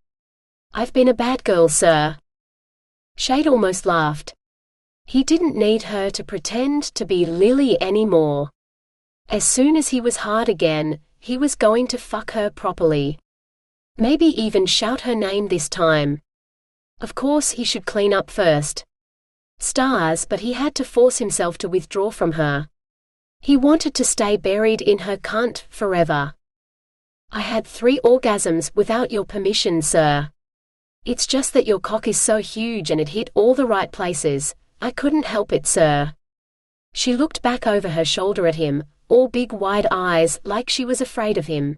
I've been a bad girl, sir." Shade almost laughed. He didn't need her to pretend to be Lily anymore. As soon as he was hard again, he was going to fuck her properly. Maybe even shout her name this time. Of course he should clean up first. Stars, but he had to force himself to withdraw from her. He wanted to stay buried in her cunt forever. "I had 3 orgasms without your permission, sir. It's just that your cock is so huge and it hit all the right places. I couldn't help it, sir." She looked back over her shoulder at him, all big wide eyes, like she was afraid of him.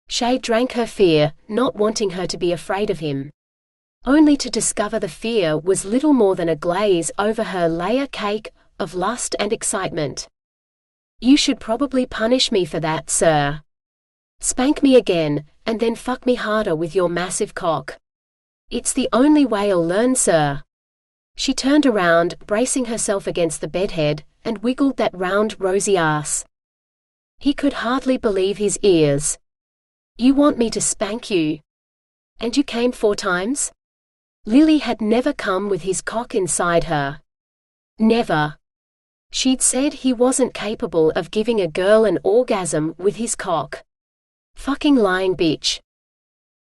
Shade drank her fear, not wanting her to be afraid of him. Only to discover the fear was little more than a glaze over her layer cake of lust and excitement. "You should probably punish me for that, sir. Spank me again, and then fuck me harder with your massive cock. It's the only way I'll learn, sir." She turned around, bracing herself against the bedhead, and wiggled that round, rosy ass. He could hardly believe his ears. "You want me to spank you? And you came 4 times?" Lily had never come with his cock inside her. Never. She'd said he wasn't capable of giving a girl an orgasm with his cock. Fucking lying bitch.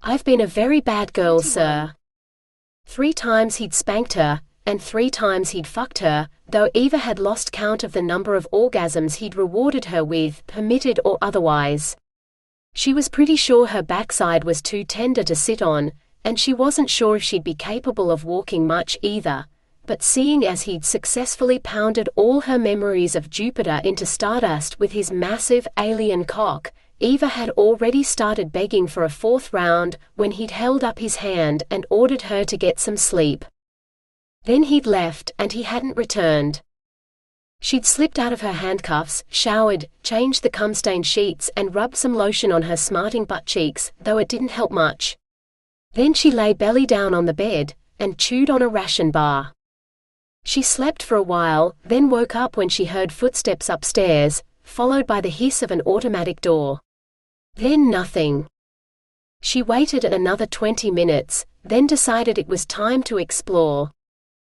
"I've been a very bad girl, sir." 3 times he'd spanked her, and 3 times he'd fucked her, though Eva had lost count of the number of orgasms he'd rewarded her with, permitted or otherwise. She was pretty sure her backside was too tender to sit on, and she wasn't sure if she'd be capable of walking much either, but seeing as he'd successfully pounded all her memories of Jupiter into stardust with his massive, alien cock, Eva had already started begging for a 4th round when he'd held up his hand and ordered her to get some sleep. Then he'd left and he hadn't returned. She'd slipped out of her handcuffs, showered, changed the cum-stained sheets and rubbed some lotion on her smarting butt cheeks, though it didn't help much. Then she lay belly down on the bed, and chewed on a ration bar. She slept for a while, then woke up when she heard footsteps upstairs, followed by the hiss of an automatic door. Then nothing. She waited another 20 minutes, then decided it was time to explore.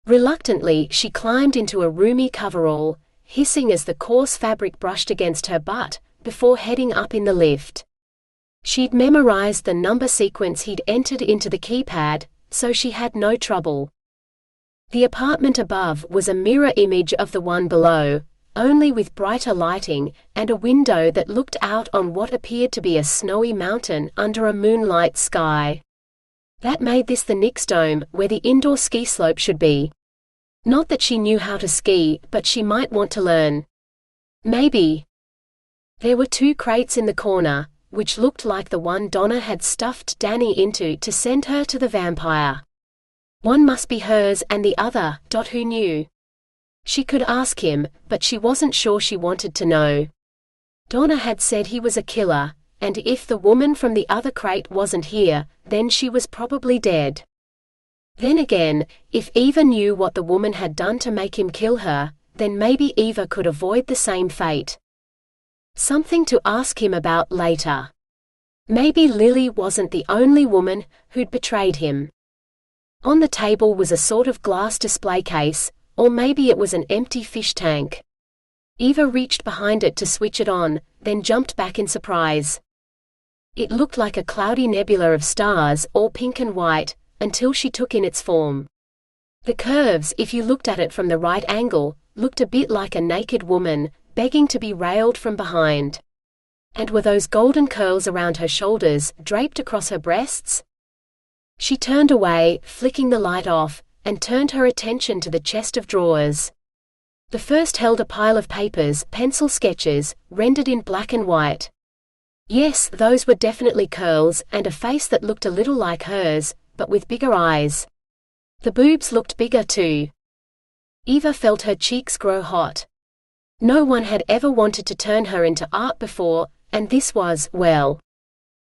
Reluctantly, she climbed into a roomy coverall, hissing as the coarse fabric brushed against her butt, before heading up in the lift. She'd memorized the number sequence he'd entered into the keypad, so she had no trouble. The apartment above was a mirror image of the one below, only with brighter lighting, and a window that looked out on what appeared to be a snowy mountain under a moonlight sky. That made this the Nick's Dome, where the indoor ski slope should be. Not that she knew how to ski, but she might want to learn. Maybe. There were 2 crates in the corner, which looked like the one Donna had stuffed Danny into to send her to the vampire. One must be hers and the other, who knew? She could ask him, but she wasn't sure she wanted to know. Donna had said he was a killer, and if the woman from the other crate wasn't here, then she was probably dead. Then again, if Eva knew what the woman had done to make him kill her, then maybe Eva could avoid the same fate. Something to ask him about later. Maybe Lily wasn't the only woman who'd betrayed him. On the table was a sort of glass display case, or maybe it was an empty fish tank. Eva reached behind it to switch it on, then jumped back in surprise. It looked like a cloudy nebula of stars, all pink and white, until she took in its form. The curves, if you looked at it from the right angle, looked a bit like a naked woman, begging to be railed from behind. And were those golden curls around her shoulders, draped across her breasts? She turned away, flicking the light off, and turned her attention to the chest of drawers. The first held a pile of papers, pencil sketches, rendered in black and white. Yes, those were definitely curls, and a face that looked a little like hers, but with bigger eyes. The boobs looked bigger too. Eva felt her cheeks grow hot. No one had ever wanted to turn her into art before, and this was, well,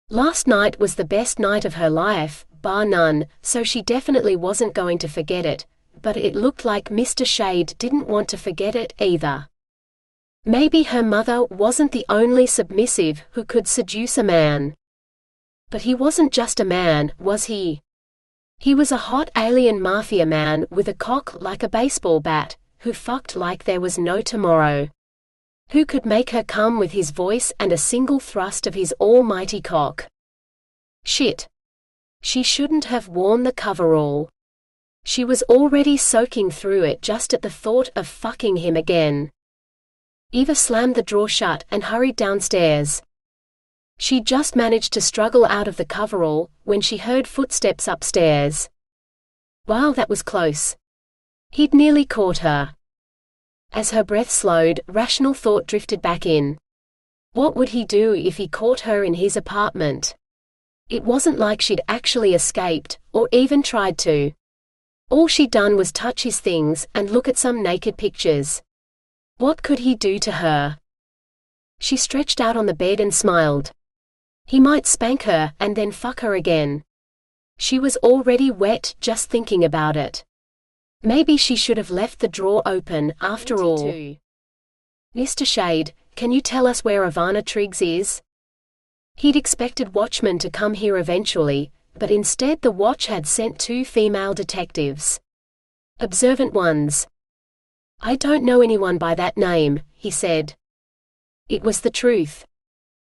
last night was the best night of her life, bar none, so she definitely wasn't going to forget it, but it looked like Mr. Shade didn't want to forget it either. Maybe her mother wasn't the only submissive who could seduce a man. But he wasn't just a man, was he? He was a hot alien mafia man with a cock like a baseball bat, who fucked like there was no tomorrow. Who could make her come with his voice and a single thrust of his almighty cock. Shit. She shouldn't have worn the coverall. She was already soaking through it just at the thought of fucking him again. Eva slammed the drawer shut and hurried downstairs. She just managed to struggle out of the coverall when she heard footsteps upstairs. Wow, that was close. He'd nearly caught her. As her breath slowed, rational thought drifted back in. What would he do if he caught her in his apartment? It wasn't like she'd actually escaped, or even tried to. All she'd done was touch his things and look at some naked pictures. What could he do to her? She stretched out on the bed and smiled. He might spank her and then fuck her again. She was already wet just thinking about it. Maybe she should have left the drawer open, after all. Mr. Shade, can you tell us where Ivana Triggs is? He'd expected watchmen to come here eventually, but instead the watch had sent 2 female detectives. Observant ones. I don't know anyone by that name, he said. It was the truth.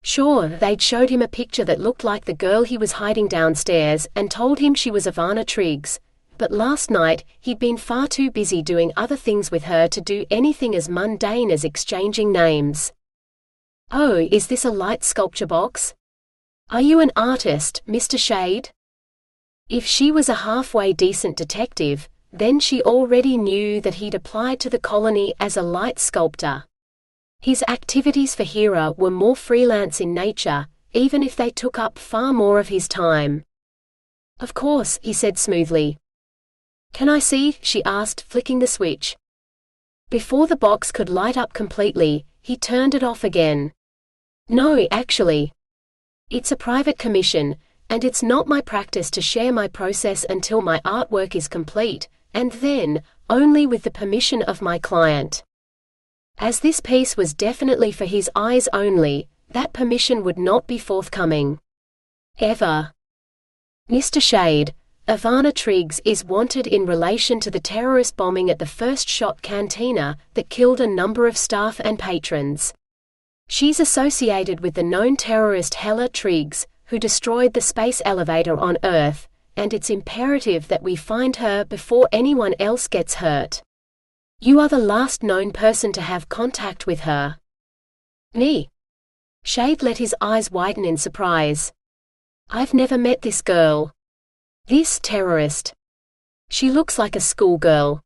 Sure, they'd showed him a picture that looked like the girl he was hiding downstairs and told him she was Ivana Triggs, but last night he'd been far too busy doing other things with her to do anything as mundane as exchanging names. Oh, is this a light sculpture box? Are you an artist, Mr. Shade? If she was a halfway decent detective, then she already knew that he'd applied to the colony as a light sculptor. His activities for Hera were more freelance in nature, even if they took up far more of his time. Of course, he said smoothly. Can I see? She asked, flicking the switch. Before the box could light up completely, he turned it off again. No, actually. It's a private commission, and it's not my practice to share my process until my artwork is complete, and then, only with the permission of my client. As this piece was definitely for his eyes only, that permission would not be forthcoming. Ever. Mr. Shade, Ivana Triggs is wanted in relation to the terrorist bombing at the First Shot Cantina that killed a number of staff and patrons. She's associated with the known terrorist Hella Triggs, who destroyed the space elevator on Earth, and it's imperative that we find her before anyone else gets hurt. You are the last known person to have contact with her. Me? Shade let his eyes widen in surprise. I've never met this girl. This terrorist. She looks like a schoolgirl.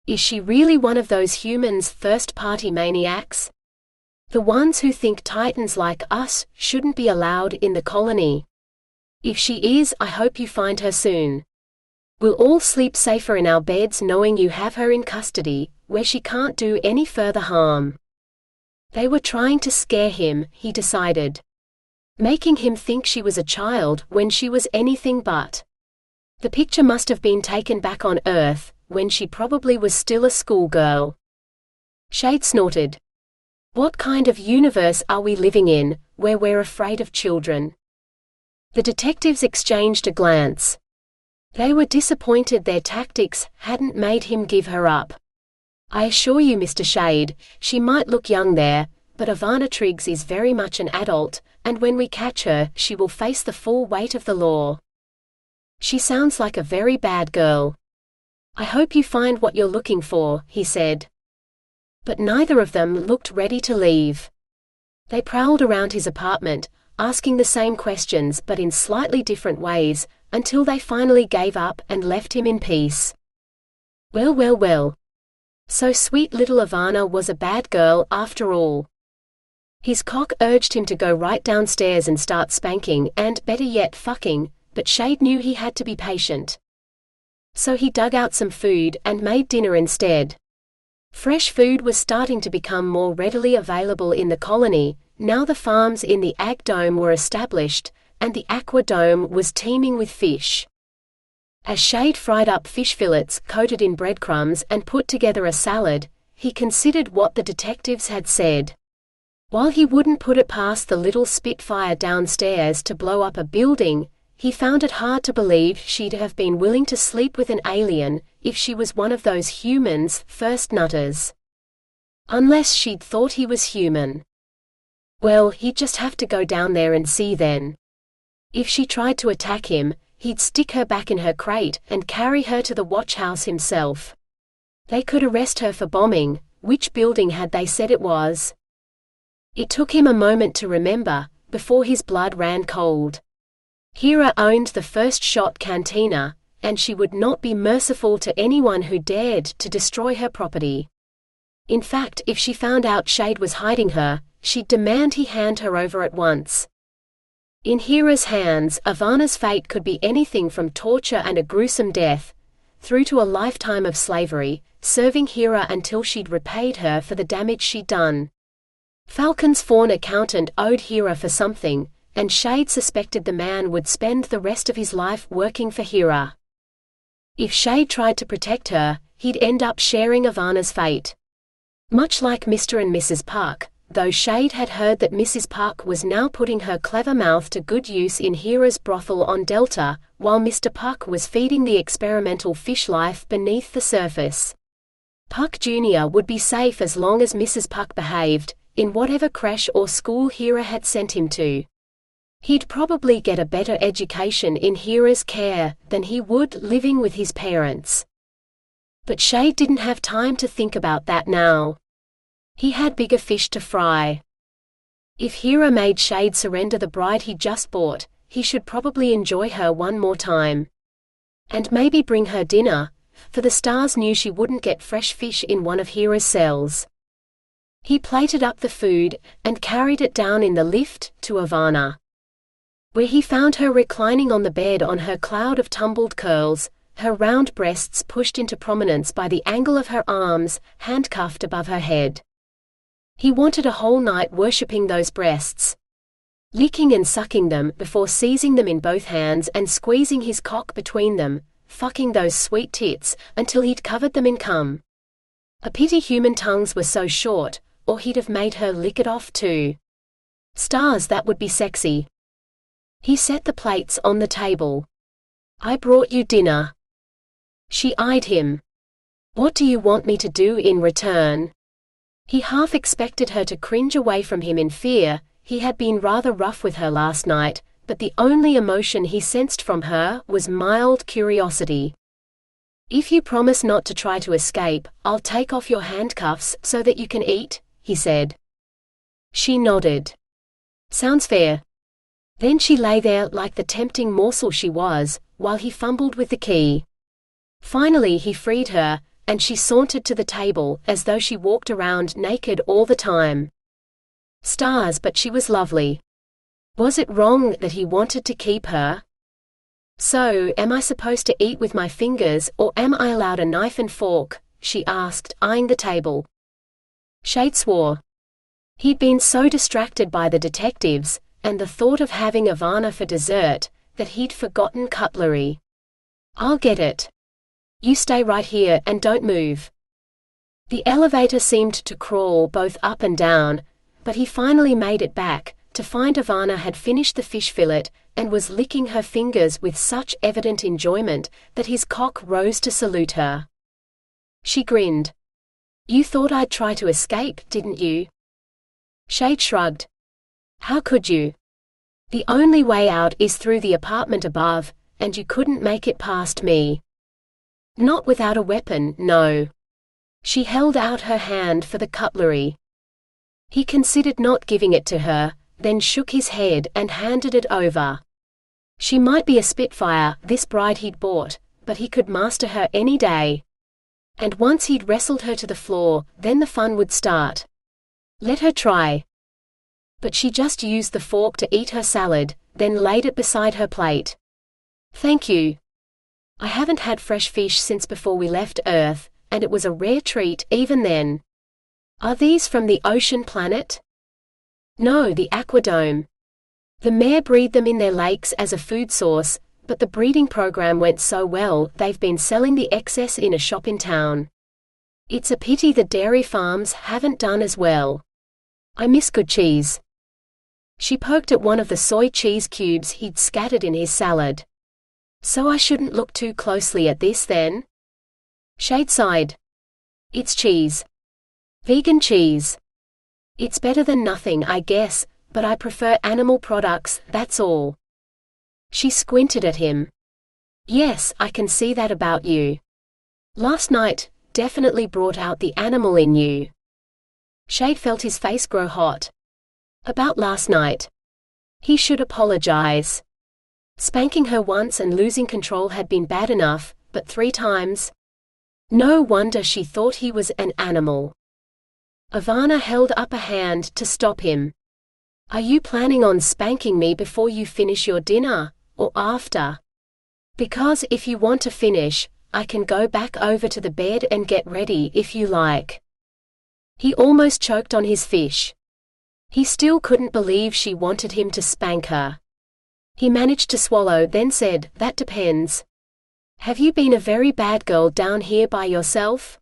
Is she really one of those humans' first-party maniacs? The ones who think titans like us shouldn't be allowed in the colony. If she is, I hope you find her soon. We'll all sleep safer in our beds knowing you have her in custody, where she can't do any further harm. They were trying to scare him, he decided. making him think she was a child when she was anything but. The picture must have been taken back on Earth, when she probably was still a schoolgirl. Shade snorted. What kind of universe are we living in, where we're afraid of children? The detectives exchanged a glance. They were disappointed their tactics hadn't made him give her up. I assure you, Mr. Shade, she might look young there, but Ivana Triggs is very much an adult, and when we catch her, she will face the full weight of the law. She sounds like a very bad girl. I hope you find what you're looking for, he said. But neither of them looked ready to leave. They prowled around his apartment, asking the same questions but in slightly different ways, until they finally gave up and left him in peace. Well, well, well. So sweet little Ivana was a bad girl after all. His cock urged him to go right downstairs and start spanking and, better yet, fucking, but Shade knew he had to be patient. So he dug out some food and made dinner instead. Fresh food was starting to become more readily available in the colony, now the farms in the Ag Dome were established, and the Aqua Dome was teeming with fish. As Shade fried up fish fillets coated in breadcrumbs and put together a salad, he considered what the detectives had said. While he wouldn't put it past the little Spitfire downstairs to blow up a building, he found it hard to believe she'd have been willing to sleep with an alien if she was one of those humans' first nutters. Unless she'd thought he was human. Well, he'd just have to go down there and see then. If she tried to attack him, he'd stick her back in her crate and carry her to the watchhouse himself. They could arrest her for bombing. Which building had they said it was? It took him a moment to remember, before his blood ran cold. Hera owned the First Shot Cantina, and she would not be merciful to anyone who dared to destroy her property. In fact, if she found out Shade was hiding her, she'd demand he hand her over at once. In Hera's hands, Ivana's fate could be anything from torture and a gruesome death, through to a lifetime of slavery, serving Hera until she'd repaid her for the damage she'd done. Falcon's Fawn accountant owed Hera for something, and Shade suspected the man would spend the rest of his life working for Hera. If Shade tried to protect her, he'd end up sharing Ivana's fate. Much like Mr. and Mrs. Puck, though Shade had heard that Mrs. Puck was now putting her clever mouth to good use in Hera's brothel on Delta, while Mr. Puck was feeding the experimental fish life beneath the surface. Puck Jr. would be safe as long as Mrs. Puck behaved, in whatever creche or school Hera had sent him to. He'd probably get a better education in Hera's care than he would living with his parents. But Shade didn't have time to think about that now. He had bigger fish to fry. If Hera made Shade surrender the bride he'd just bought, he should probably enjoy her one more time. And maybe bring her dinner, for the stars knew she wouldn't get fresh fish in one of Hera's cells. He plated up the food, and carried it down in the lift to Ivana, where he found her reclining on the bed on her cloud of tumbled curls, her round breasts pushed into prominence by the angle of her arms, handcuffed above her head. He wanted a whole night worshipping those breasts, licking and sucking them before seizing them in both hands and squeezing his cock between them, fucking those sweet tits, until he'd covered them in cum. A pity human tongues were so short, or he'd have made her lick it off too. Stars, that would be sexy. He set the plates on the table. I brought you dinner. She eyed him. What do you want me to do in return? He half expected her to cringe away from him in fear. He had been rather rough with her last night, but the only emotion he sensed from her was mild curiosity. If you promise not to try to escape, I'll take off your handcuffs so that you can eat, he said. She nodded. Sounds fair. Then she lay there like the tempting morsel she was, while he fumbled with the key. Finally he freed her, and she sauntered to the table as though she walked around naked all the time. Stars, but she was lovely. Was it wrong that he wanted to keep her? So, am I supposed to eat with my fingers, or am I allowed a knife and fork? She asked, eyeing the table. Shade swore. He'd been so distracted by the detectives, and the thought of having Ivana for dessert, that he'd forgotten cutlery. "I'll get it. You stay right here and don't move." The elevator seemed to crawl both up and down, but he finally made it back, to find Ivana had finished the fish fillet, and was licking her fingers with such evident enjoyment, that his cock rose to salute her. She grinned. "You thought I'd try to escape, didn't you?" Shade shrugged. "How could you? The only way out is through the apartment above, and you couldn't make it past me." "Not without a weapon, no." She held out her hand for the cutlery. He considered not giving it to her, then shook his head and handed it over. She might be a spitfire, this bride he'd bought, but he could master her any day. And once he'd wrestled her to the floor, then the fun would start. Let her try. But she just used the fork to eat her salad, then laid it beside her plate. "Thank you. I haven't had fresh fish since before we left Earth, and it was a rare treat even then." "Are these from the ocean planet?" "No, the Aquadome. The mayor breed them in their lakes as a food source, but the breeding program went so well, they've been selling the excess in a shop in town. It's a pity the dairy farms haven't done as well. I miss good cheese." She poked at one of the soy cheese cubes he'd scattered in his salad. "So I shouldn't look too closely at this then?" Shade sighed. "It's cheese. Vegan cheese. It's better than nothing, I guess, but I prefer animal products, that's all." She squinted at him. "Yes, I can see that about you. Last night definitely brought out the animal in you." Shade felt his face grow hot. "About last night. He should apologize. Spanking her once and losing control had been bad enough, but 3 times? No wonder she thought he was an animal." Ivana held up a hand to stop him. "Are you planning on spanking me before you finish your dinner, or after? Because if you want to finish, I can go back over to the bed and get ready if you like." He almost choked on his fish. He still couldn't believe she wanted him to spank her. He managed to swallow, then said, "That depends. Have you been a very bad girl down here by yourself?"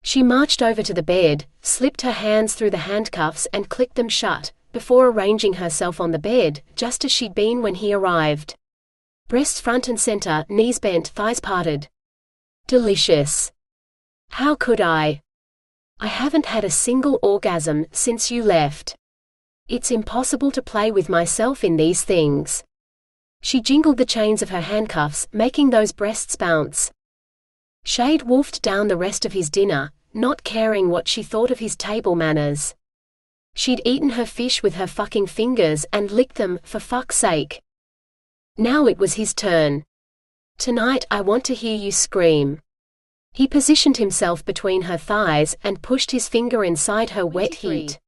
She marched over to the bed, slipped her hands through the handcuffs and clicked them shut, before arranging herself on the bed, just as she'd been when he arrived. Breasts front and center, knees bent, thighs parted. "Delicious. How could I? I haven't had a single orgasm since you left. It's impossible to play with myself in these things." She jingled the chains of her handcuffs, making those breasts bounce. Shade wolfed down the rest of his dinner, not caring what she thought of his table manners. She'd eaten her fish with her fucking fingers and licked them, for fuck's sake. Now it was his turn. "Tonight I want to hear you scream." He positioned himself between her thighs and pushed his finger inside her wet heat.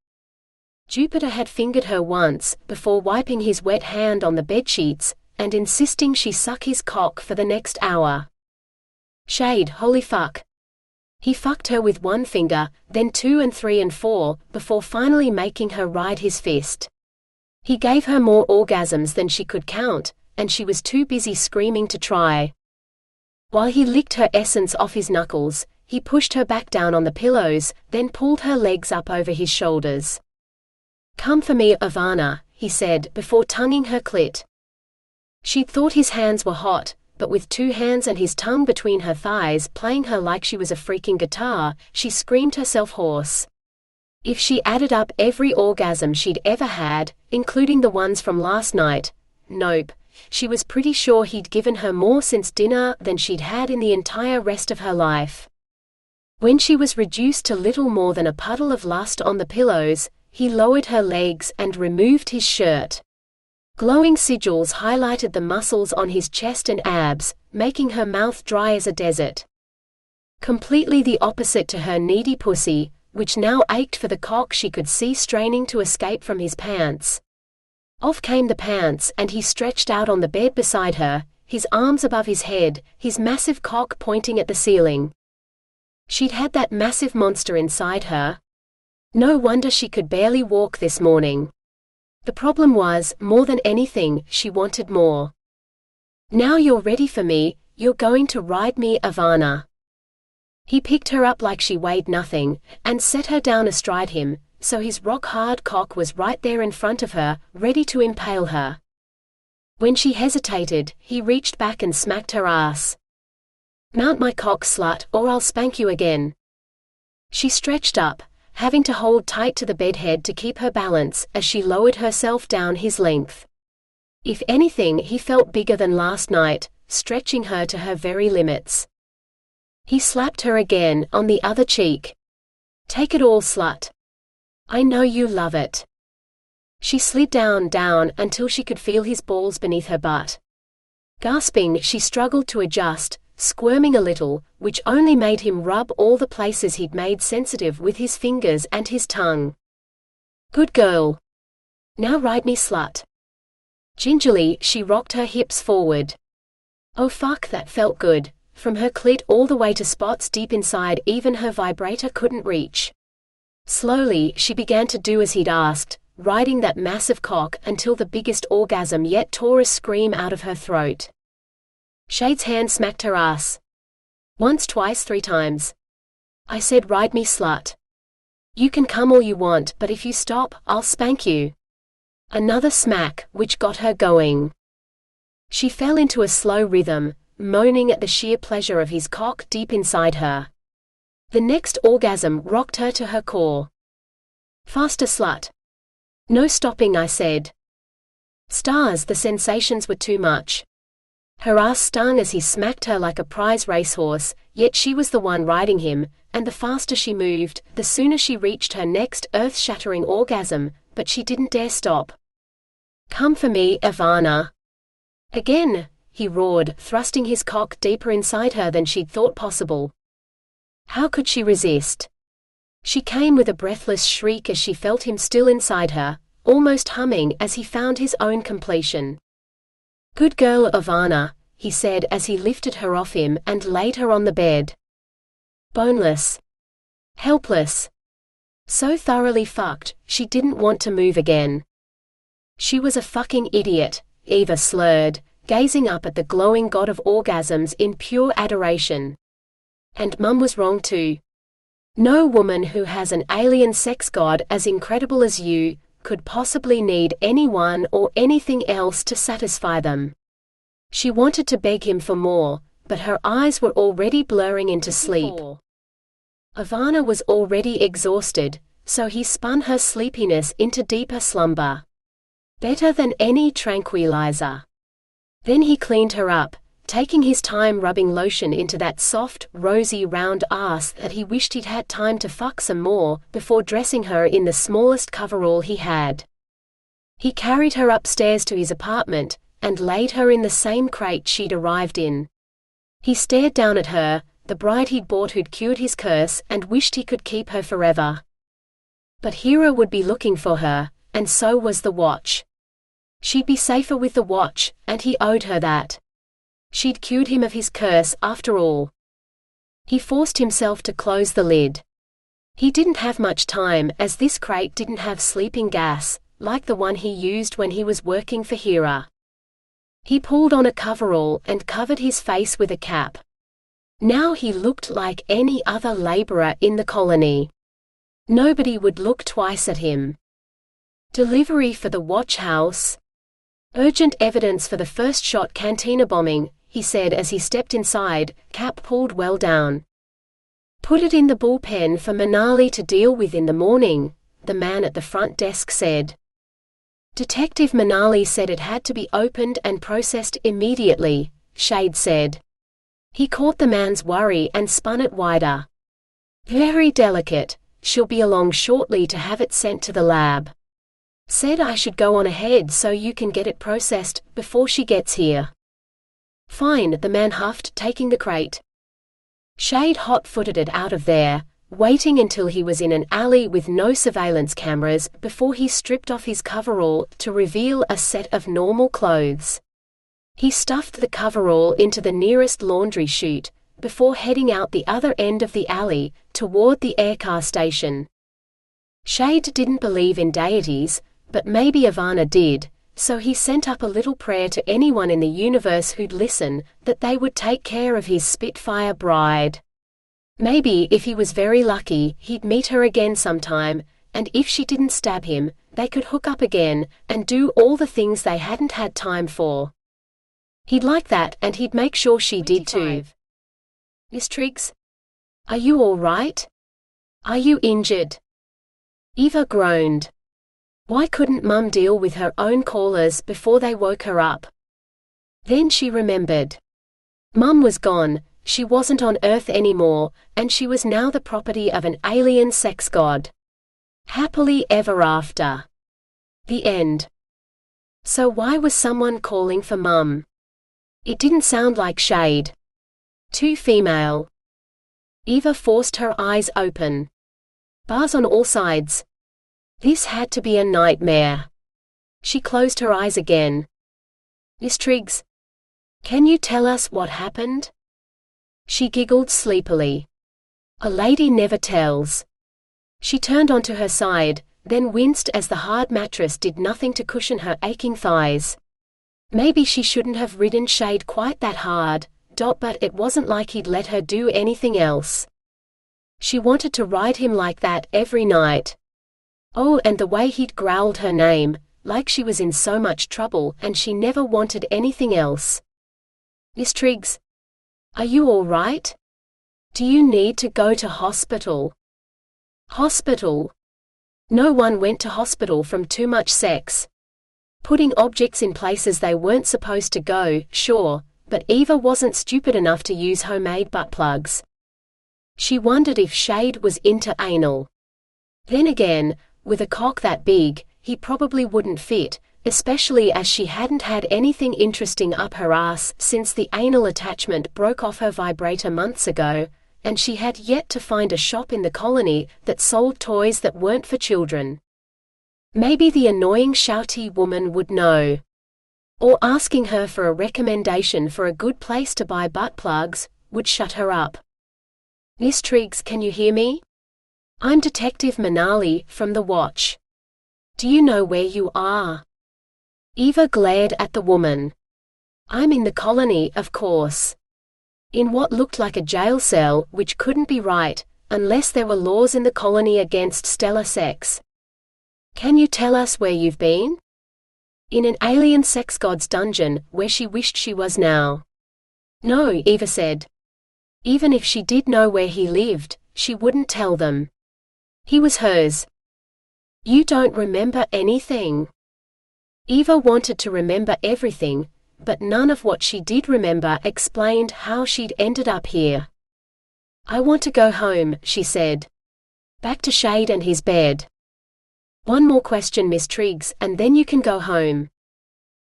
Jupiter had fingered her once, before wiping his wet hand on the bedsheets, and insisting she suck his cock for the next hour. Shade, holy fuck. He fucked her with 1 finger, then 2 and 3 and 4, before finally making her ride his fist. He gave her more orgasms than she could count, and she was too busy screaming to try. While he licked her essence off his knuckles, he pushed her back down on the pillows, then pulled her legs up over his shoulders. "Come for me, Ivana," he said, before tonguing her clit. She'd thought his hands were hot, but with 2 hands and his tongue between her thighs playing her like she was a freaking guitar, she screamed herself hoarse. If she added up every orgasm she'd ever had, including the ones from last night, nope, she was pretty sure he'd given her more since dinner than she'd had in the entire rest of her life. When she was reduced to little more than a puddle of lust on the pillows, he lowered her legs and removed his shirt. Glowing sigils highlighted the muscles on his chest and abs, making her mouth dry as a desert. Completely the opposite to her needy pussy, which now ached for the cock she could see straining to escape from his pants. Off came the pants and he stretched out on the bed beside her, his arms above his head, his massive cock pointing at the ceiling. She'd had that massive monster inside her. No wonder she could barely walk this morning. The problem was, more than anything, she wanted more. Now you're ready for me, you're going to ride me, Ivana. He picked her up like she weighed nothing, and set her down astride him, so his rock-hard cock was right there in front of her, ready to impale her. When she hesitated, he reached back and smacked her ass. "Mount my cock, slut, or I'll spank you again." She stretched up, having to hold tight to the bedhead to keep her balance as she lowered herself down his length. If anything, he felt bigger than last night, stretching her to her very limits. He slapped her again, on the other cheek. "Take it all, slut. I know you love it." She slid down until she could feel his balls beneath her butt. Gasping, she struggled to adjust, squirming a little, which only made him rub all the places he'd made sensitive with his fingers and his tongue. "Good girl. Now ride me, slut." Gingerly, she rocked her hips forward. Oh fuck, that felt good, from her clit all the way to spots deep inside even her vibrator couldn't reach. Slowly, she began to do as he'd asked, riding that massive cock until the biggest orgasm yet tore a scream out of her throat. Shade's hand smacked her ass. Once, twice, 3 times. "I said ride me, slut. You can come all you want, but if you stop, I'll spank you." Another smack, which got her going. She fell into a slow rhythm, moaning at the sheer pleasure of his cock deep inside her. The next orgasm rocked her to her core. "Faster, slut. No stopping," I said. Stars, the sensations were too much. Her ass stung as he smacked her like a prize racehorse, yet she was the one riding him, and the faster she moved, the sooner she reached her next earth-shattering orgasm, but she didn't dare stop. "Come for me, Ivana." "Again," he roared, thrusting his cock deeper inside her than she'd thought possible. How could she resist? She came with a breathless shriek as she felt him still inside her, almost humming as he found his own completion. "Good girl, Ivana," he said as he lifted her off him and laid her on the bed. Boneless. Helpless. So thoroughly fucked, she didn't want to move again. She was a fucking idiot, Eva slurred, gazing up at the glowing god of orgasms in pure adoration. And Mum was wrong too. No woman who has an alien sex god as incredible as you could possibly need anyone or anything else to satisfy them. She wanted to beg him for more, but her eyes were already blurring into sleep. Ivana was already exhausted, so he spun her sleepiness into deeper slumber. Better than any tranquilizer. Then he cleaned her up, taking his time rubbing lotion into that soft, rosy round ass that he wished he'd had time to fuck some more, before dressing her in the smallest coverall he had. He carried her upstairs to his apartment, and laid her in the same crate she'd arrived in. He stared down at her, the bride he'd bought who'd cured his curse, and wished he could keep her forever. But Hera would be looking for her, and so was the watch. She'd be safer with the watch, and he owed her that. She'd cured him of his curse, after all. He forced himself to close the lid. He didn't have much time, as this crate didn't have sleeping gas, like the one he used when he was working for Hera. He pulled on a coverall and covered his face with a cap. Now he looked like any other laborer in the colony. Nobody would look twice at him. Delivery for the watch house. Urgent evidence for the first shot cantina bombing, he said as he stepped inside, cap pulled well down. Put it in the bullpen for Manali to deal with in the morning, the man at the front desk said. Detective Manali said it had to be opened and processed immediately, Shade said. He caught the man's worry and spun it wider. Very delicate, she'll be along shortly to have it sent to the lab. Said I should go on ahead so you can get it processed before she gets here. Fine, the man huffed, taking the crate. Shade hot-footed it out of there, waiting until he was in an alley with no surveillance cameras before he stripped off his coverall to reveal a set of normal clothes. He stuffed the coverall into the nearest laundry chute, before heading out the other end of the alley, toward the aircar station. Shade didn't believe in deities, but maybe Ivana did, so he sent up a little prayer to anyone in the universe who'd listen, that they would take care of his Spitfire bride. Maybe if he was very lucky, he'd meet her again sometime, and if she didn't stab him, they could hook up again, and do all the things they hadn't had time for. He'd like that, and he'd make sure she did too. Miss Triggs? Are you all right? Are you injured? Eva groaned. Why couldn't Mum deal with her own callers before they woke her up? Then she remembered. Mum was gone, she wasn't on Earth anymore, and she was now the property of an alien sex god. Happily ever after. The end. So why was someone calling for Mum? It didn't sound like Shade. Too female. Eva forced her eyes open. Bars on all sides. This had to be a nightmare. She closed her eyes again. Miss Triggs, can you tell us what happened? She giggled sleepily. A lady never tells. She turned onto her side, then winced as the hard mattress did nothing to cushion her aching thighs. Maybe she shouldn't have ridden Shade quite that hard, but it wasn't like he'd let her do anything else. She wanted to ride him like that every night. Oh, and the way he'd growled her name, like she was in so much trouble and she never wanted anything else. Miss Triggs, are you all right? Do you need to go to hospital? Hospital? No one went to hospital from too much sex. Putting objects in places they weren't supposed to go, sure, but Eva wasn't stupid enough to use homemade butt plugs. She wondered if Shade was into anal. Then again, with a cock that big, he probably wouldn't fit, especially as she hadn't had anything interesting up her ass since the anal attachment broke off her vibrator months ago, and she had yet to find a shop in the colony that sold toys that weren't for children. Maybe the annoying shouty woman would know. Or asking her for a recommendation for a good place to buy butt plugs would shut her up. Miss Triggs, can you hear me? I'm Detective Manali from The Watch. Do you know where you are? Eva glared at the woman. I'm in the colony, of course. In what looked like a jail cell, which couldn't be right, unless there were laws in the colony against stellar sex. Can you tell us where you've been? In an alien sex god's dungeon, where she wished she was now. No, Eva said. Even if she did know where he lived, she wouldn't tell them. He was hers. You don't remember anything. Eva wanted to remember everything, but none of what she did remember explained how she'd ended up here. I want to go home, she said. Back to Shade and his bed. One more question, Miss Triggs, and then you can go home.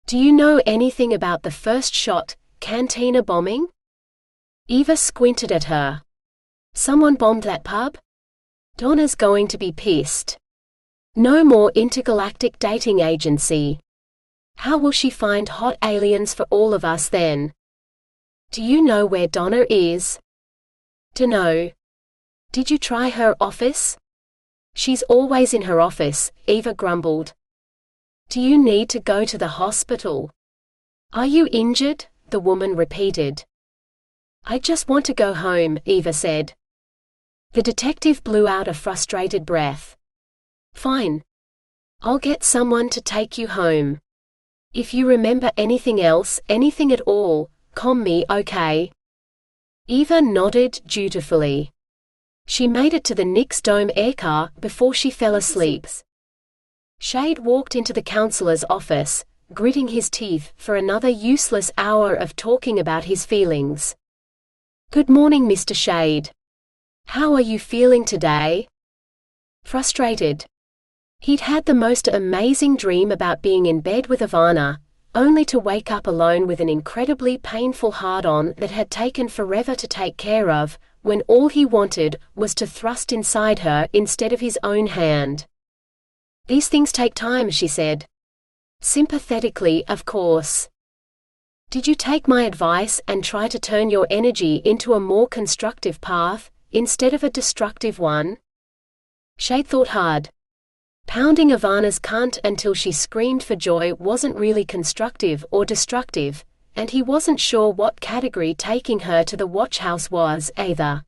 Do you know anything about the first shot, cantina bombing? Eva squinted at her. Someone bombed that pub? Donna's going to be pissed. No more Intergalactic Dating Agency. How will she find hot aliens for all of us then? Do you know where Donna is? Dunno. Did you try her office? She's always in her office, Eva grumbled. Do you need to go to the hospital? Are you injured? The woman repeated. I just want to go home, Eva said. The detective blew out a frustrated breath. Fine. I'll get someone to take you home. If you remember anything else, anything at all, call me, okay? Eva nodded dutifully. She made it to the Nix Dome aircar before she fell asleep. Shade walked into the counselor's office, gritting his teeth for another useless hour of talking about his feelings. Good morning, Mr. Shade. How are you feeling today? Frustrated. He'd had the most amazing dream about being in bed with Ivana, only to wake up alone with an incredibly painful hard-on that had taken forever to take care of, when all he wanted was to thrust inside her instead of his own hand. These things take time, she said. Sympathetically, of course. Did you take my advice and try to turn your energy into a more constructive path, instead of a destructive one? Shade thought hard. Pounding Ivana's cunt until she screamed for joy wasn't really constructive or destructive, and he wasn't sure what category taking her to the watchhouse was, either.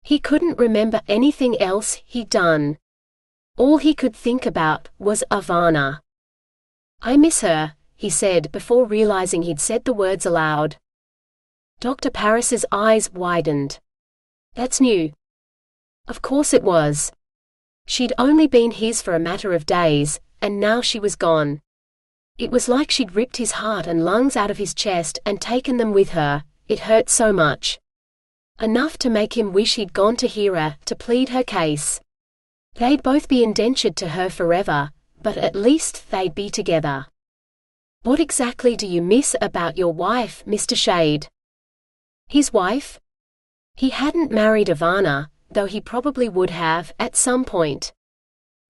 He couldn't remember anything else he'd done. All he could think about was Ivana. "I miss her," he said before realizing he'd said the words aloud. Dr. Parris's eyes widened. "That's new." Of course it was. She'd only been his for a matter of days, and now she was gone. It was like she'd ripped his heart and lungs out of his chest and taken them with her. It hurt so much. Enough to make him wish he'd gone to hear her, to plead her case. They'd both be indentured to her forever, but at least they'd be together. "What exactly do you miss about your wife, Mr. Shade?" His wife? He hadn't married Ivana, though he probably would have, at some point.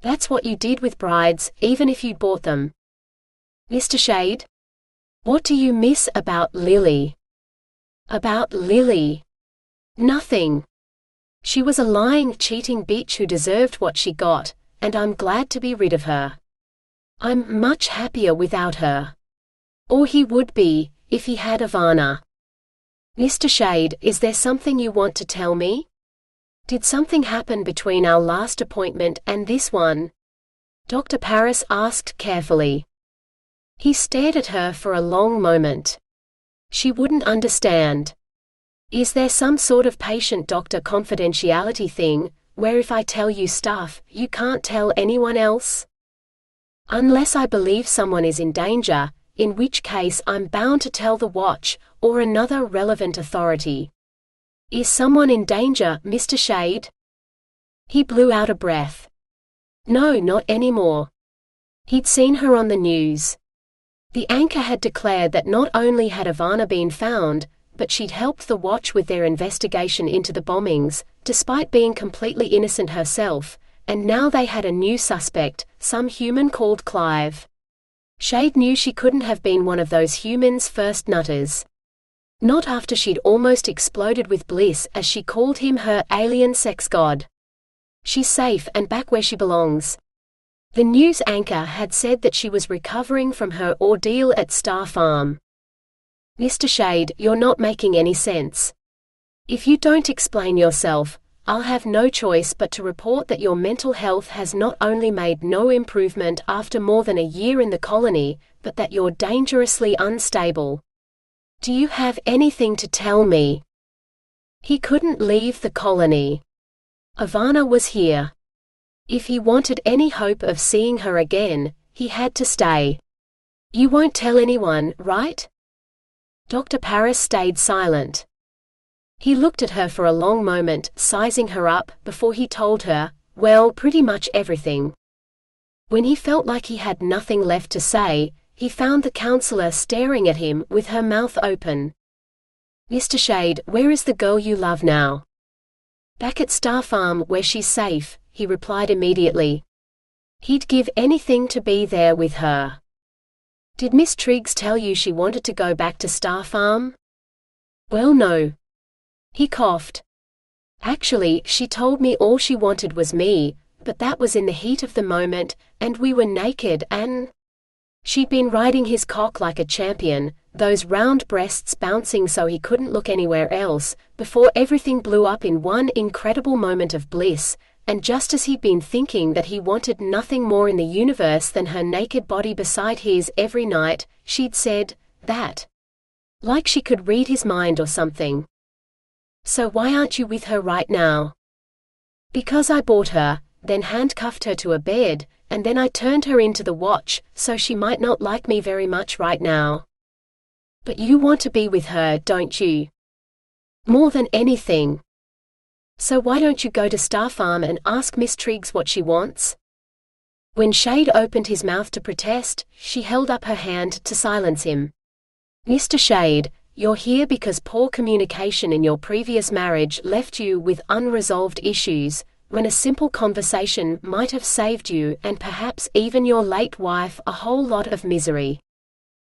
That's what you did with brides, even if you'd bought them. "Mr. Shade? What do you miss about Lily?" "About Lily? Nothing. She was a lying, cheating bitch who deserved what she got, and I'm glad to be rid of her. I'm much happier without her. Or he would be, if he had Ivana." "Mr. Shade, is there something you want to tell me? Did something happen between our last appointment and this one?" Dr. Parris asked carefully. He stared at her for a long moment. She wouldn't understand. "Is there some sort of patient-doctor confidentiality thing, where if I tell you stuff, you can't tell anyone else?" "Unless I believe someone is in danger, in which case I'm bound to tell the watch, or another relevant authority." "Is someone in danger, Mr. Shade?" He blew out a breath. No, not anymore. He'd seen her on the news. The anchor had declared that not only had Ivana been found, but she'd helped the watch with their investigation into the bombings, despite being completely innocent herself, and now they had a new suspect, some human called Clive. Shade knew she couldn't have been one of those humans' first nutters. Not after she'd almost exploded with bliss as she called him her alien sex god. She's safe and back where she belongs. The news anchor had said that she was recovering from her ordeal at Star Farm. "Mr. Shade, you're not making any sense. If you don't explain yourself, I'll have no choice but to report that your mental health has not only made no improvement after more than a year in the colony, but that you're dangerously unstable. Do you have anything to tell me?" He couldn't leave the colony. Ivana was here. If he wanted any hope of seeing her again, he had to stay. "You won't tell anyone, right?" Dr. Parris stayed silent. He looked at her for a long moment, sizing her up, before he told her, well, pretty much everything. When he felt like he had nothing left to say, he found the counselor staring at him with her mouth open. "Mr. Shade, where is the girl you love now?" "Back at Star Farm, where she's safe," he replied immediately. He'd give anything to be there with her. "Did Miss Triggs tell you she wanted to go back to Star Farm?" "Well, no." He coughed. "Actually, she told me all she wanted was me, but that was in the heat of the moment, and we were naked and—" She'd been riding his cock like a champion, those round breasts bouncing so he couldn't look anywhere else, before everything blew up in one incredible moment of bliss, and just as he'd been thinking that he wanted nothing more in the universe than her naked body beside his every night, she'd said, that. Like she could read his mind or something. "So why aren't you with her right now?" "Because I bought her, then handcuffed her to a bed, and then I turned her into the watch, so she might not like me very much right now." "But you want to be with her, don't you?" "More than anything." "So why don't you go to Star Farm and ask Miss Triggs what she wants?" When Shade opened his mouth to protest, she held up her hand to silence him. "Mr. Shade, you're here because poor communication in your previous marriage left you with unresolved issues, when a simple conversation might have saved you and perhaps even your late wife a whole lot of misery.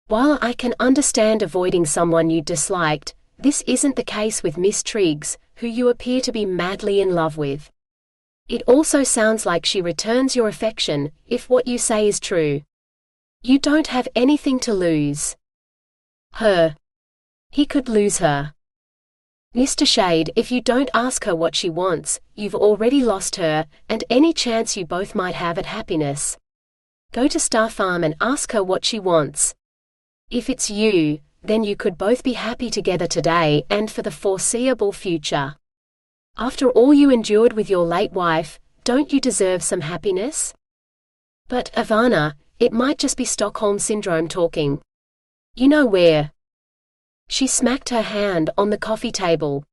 While I can understand avoiding someone you disliked, this isn't the case with Miss Triggs, who you appear to be madly in love with." It also sounds like she returns your affection, if what you say is true. You don't have anything to lose. Her. He could lose her. Mr. Shade, if you don't ask her what she wants, you've already lost her, and any chance you both might have at happiness. Go to Star Farm and ask her what she wants. If it's you, then you could both be happy together today and for the foreseeable future. After all you endured with your late wife, don't you deserve some happiness? But, Ivana, it might just be Stockholm Syndrome talking. You know where. She smacked her hand on the coffee table.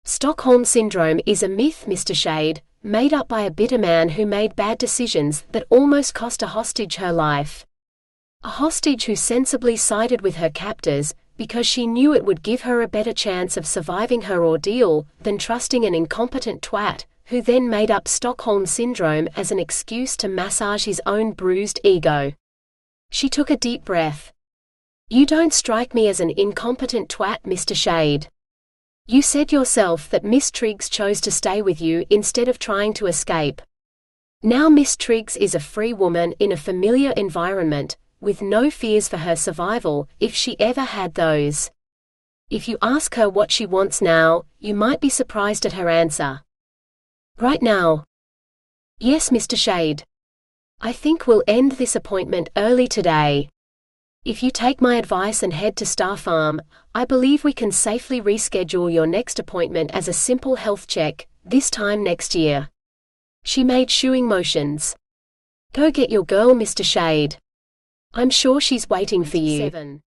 Stockholm Syndrome is a myth, Mr. Shade, made up by a bitter man who made bad decisions that almost cost a hostage her life. A hostage who sensibly sided with her captors, because she knew it would give her a better chance of surviving her ordeal than trusting an incompetent twat, who then made up Stockholm Syndrome as an excuse to massage his own bruised ego. She took a deep breath. You don't strike me as an incompetent twat, Mr. Shade. You said yourself that Miss Triggs chose to stay with you instead of trying to escape. Now Miss Triggs is a free woman in a familiar environment, with no fears for her survival, if she ever had those. If you ask her what she wants now, you might be surprised at her answer. Right now? Yes, Mr. Shade. I think we'll end this appointment early today. If you take my advice and head to Star Farm, I believe we can safely reschedule your next appointment as a simple health check, this time next year. She made shooing motions. Go get your girl, Mr. Shade. I'm sure she's waiting for you. 7.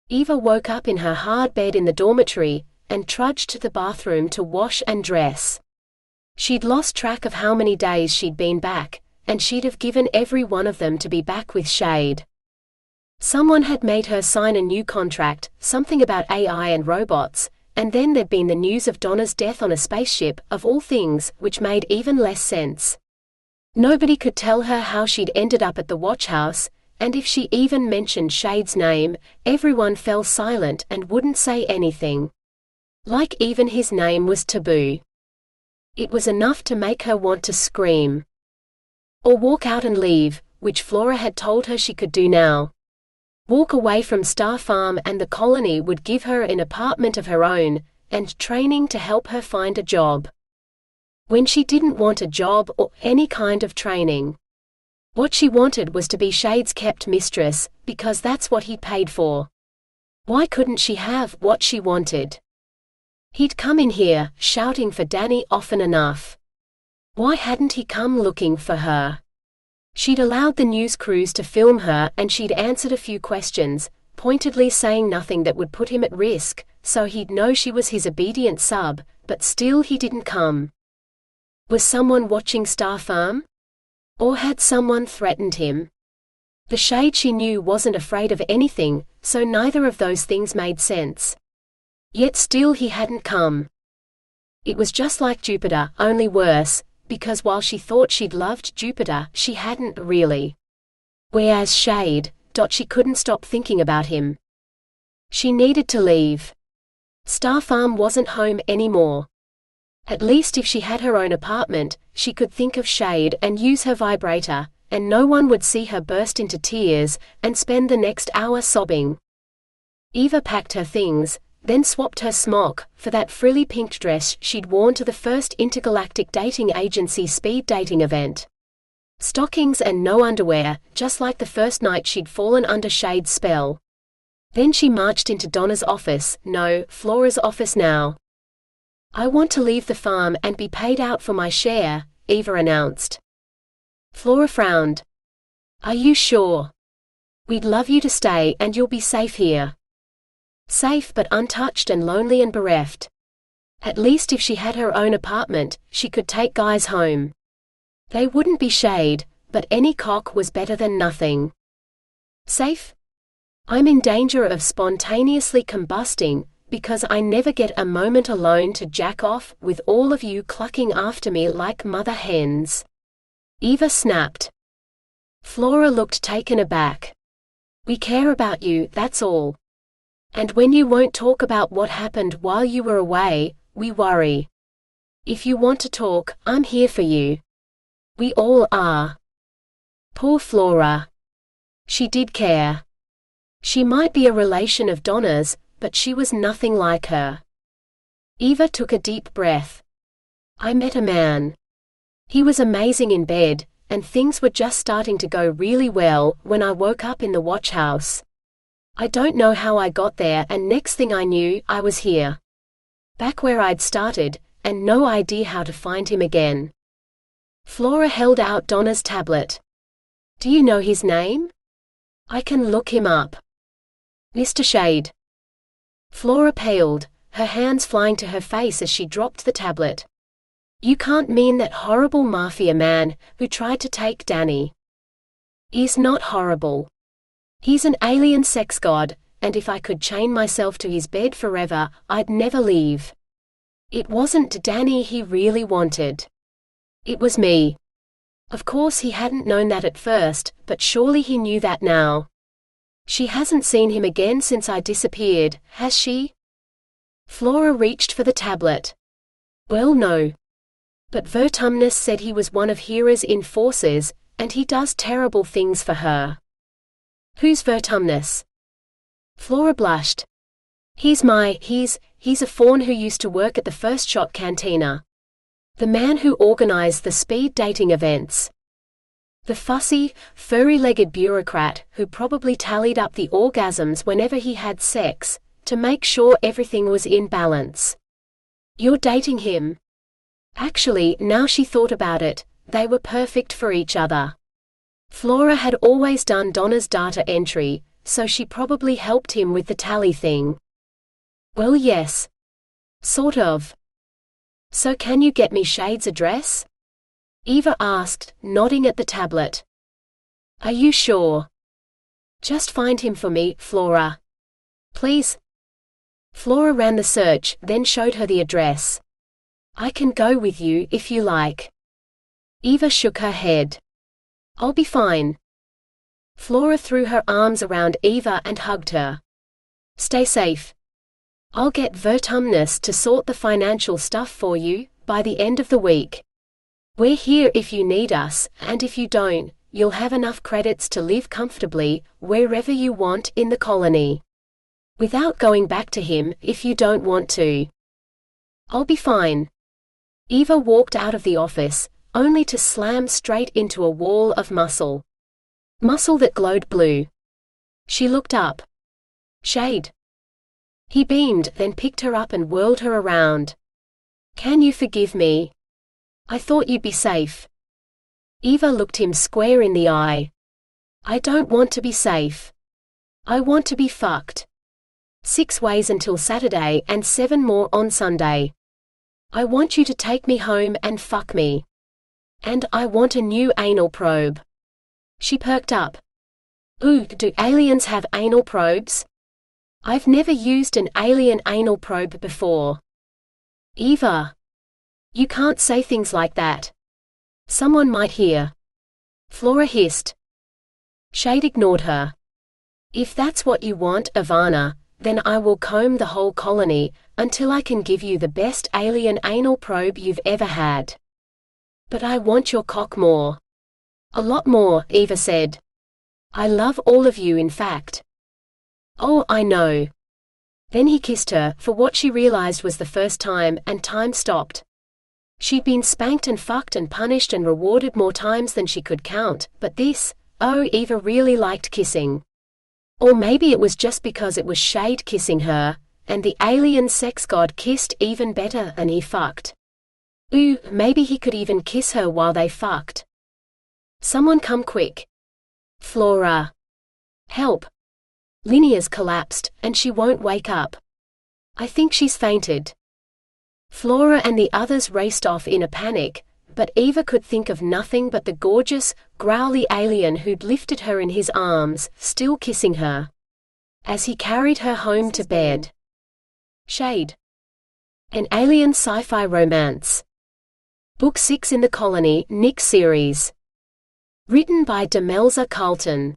Eva woke up in her hard bed in the dormitory, and trudged to the bathroom to wash and dress. She'd lost track of how many days she'd been back, and she'd have given every one of them to be back with Shade. Someone had made her sign a new contract, something about AI and robots, and then there'd been the news of Donna's death on a spaceship, of all things, which made even less sense. Nobody could tell her how she'd ended up at the watch house, and if she even mentioned Shade's name, everyone fell silent and wouldn't say anything. Like even his name was taboo. It was enough to make her want to scream. Or walk out and leave, which Flora had told her she could do now. Walk away from Star Farm and the colony would give her an apartment of her own, and training to help her find a job. When she didn't want a job or any kind of training. What she wanted was to be Shade's kept mistress, because that's what he paid for. Why couldn't she have what she wanted? He'd come in here, shouting for Danny often enough. Why hadn't he come looking for her? She'd allowed the news crews to film her and she'd answered a few questions, pointedly saying nothing that would put him at risk, so he'd know she was his obedient sub, but still he didn't come. Was someone watching Star Farm? Or had someone threatened him? The Shade she knew wasn't afraid of anything, so neither of those things made sense. Yet still he hadn't come. It was just like Jupiter, only worse, because while she thought she'd loved Jupiter, she hadn't really. Whereas Shade, she couldn't stop thinking about him. She needed to leave. Star Farm wasn't home anymore. At least if she had her own apartment, she could think of Shade and use her vibrator, and no one would see her burst into tears and spend the next hour sobbing. Eva packed her things, then swapped her smock for that frilly pink dress she'd worn to the first Intergalactic Dating Agency speed dating event. Stockings and no underwear, just like the first night she'd fallen under Shade's spell. Then she marched into Donna's office, no, Flora's office now. I want to leave the farm and be paid out for my share, Eva announced. Flora frowned. Are you sure? We'd love you to stay and you'll be safe here. Safe but untouched and lonely and bereft. At least if she had her own apartment, she could take guys home. They wouldn't be Shade, but any cock was better than nothing. Safe? I'm in danger of spontaneously combusting, because I never get a moment alone to jack off with all of you clucking after me like mother hens. Eva snapped. Flora looked taken aback. We care about you, that's all. And when you won't talk about what happened while you were away, we worry. If you want to talk, I'm here for you. We all are. Poor Flora. She did care. She might be a relation of Donna's, but she was nothing like her. Eva took a deep breath. I met a man. He was amazing in bed, and things were just starting to go really well when I woke up in the watch house. I don't know how I got there, and next thing I knew, I was here. Back where I'd started, and no idea how to find him again. Flora held out Donna's tablet. Do you know his name? I can look him up. Mr. Shade. Flora paled, her hands flying to her face as she dropped the tablet. You can't mean that horrible mafia man who tried to take Danny. He's not horrible. He's an alien sex god, and if I could chain myself to his bed forever, I'd never leave. It wasn't Danny he really wanted. It was me. Of course he hadn't known that at first, but surely he knew that now. She hasn't seen him again since I disappeared, has she? Flora reached for the tablet. Well, no. But Vertumnus said he was one of Hera's enforcers, and he does terrible things for her. Who's Vertumnus? Flora blushed. He's a faun who used to work at the First Shot Cantina. The man who organized the speed dating events. The fussy, furry-legged bureaucrat who probably tallied up the orgasms whenever he had sex, to make sure everything was in balance. You're dating him. Actually, now she thought about it, they were perfect for each other. Flora had always done Donna's data entry, so she probably helped him with the tally thing. Well, yes. Sort of. So can you get me Shade's address? Eva asked, nodding at the tablet. Are you sure? Just find him for me, Flora. Please. Flora ran the search, then showed her the address. I can go with you if you like. Eva shook her head. I'll be fine. Flora threw her arms around Eva and hugged her. Stay safe. I'll get Vertumnus to sort the financial stuff for you by the end of the week. We're here if you need us, and if you don't, you'll have enough credits to live comfortably wherever you want in the colony. Without going back to him if you don't want to. I'll be fine. Eva walked out of the office, only to slam straight into a wall of muscle. Muscle that glowed blue. She looked up. Shade. He beamed, then picked her up and whirled her around. Can you forgive me? I thought you'd be safe. Eva looked him square in the eye. I don't want to be safe. I want to be fucked. 6 ways until Saturday and 7 more on Sunday. I want you to take me home and fuck me. And I want a new anal probe. She perked up. Ooh, do aliens have anal probes? I've never used an alien anal probe before. Eva. You can't say things like that. Someone might hear. Flora hissed. Shade ignored her. If that's what you want, Ivana, then I will comb the whole colony, until I can give you the best alien anal probe you've ever had. But I want your cock more. A lot more, Eva said. I love all of you in fact. Oh, I know. Then he kissed her, for what she realized was the first time, and time stopped. She'd been spanked and fucked and punished and rewarded more times than she could count, but this, oh, Eva really liked kissing. Or maybe it was just because it was Shade kissing her, and the alien sex god kissed even better than he fucked. Ooh, maybe he could even kiss her while they fucked. Someone come quick. Flora. Help. Linea's collapsed, and she won't wake up. I think she's fainted. Flora and the others raced off in a panic, but Eva could think of nothing but the gorgeous, growly alien who'd lifted her in his arms, still kissing her. As he carried her home to bed. Shade. An alien sci-fi romance. Book 6 in the Colony, Nick series. Written by Demelza Carlton.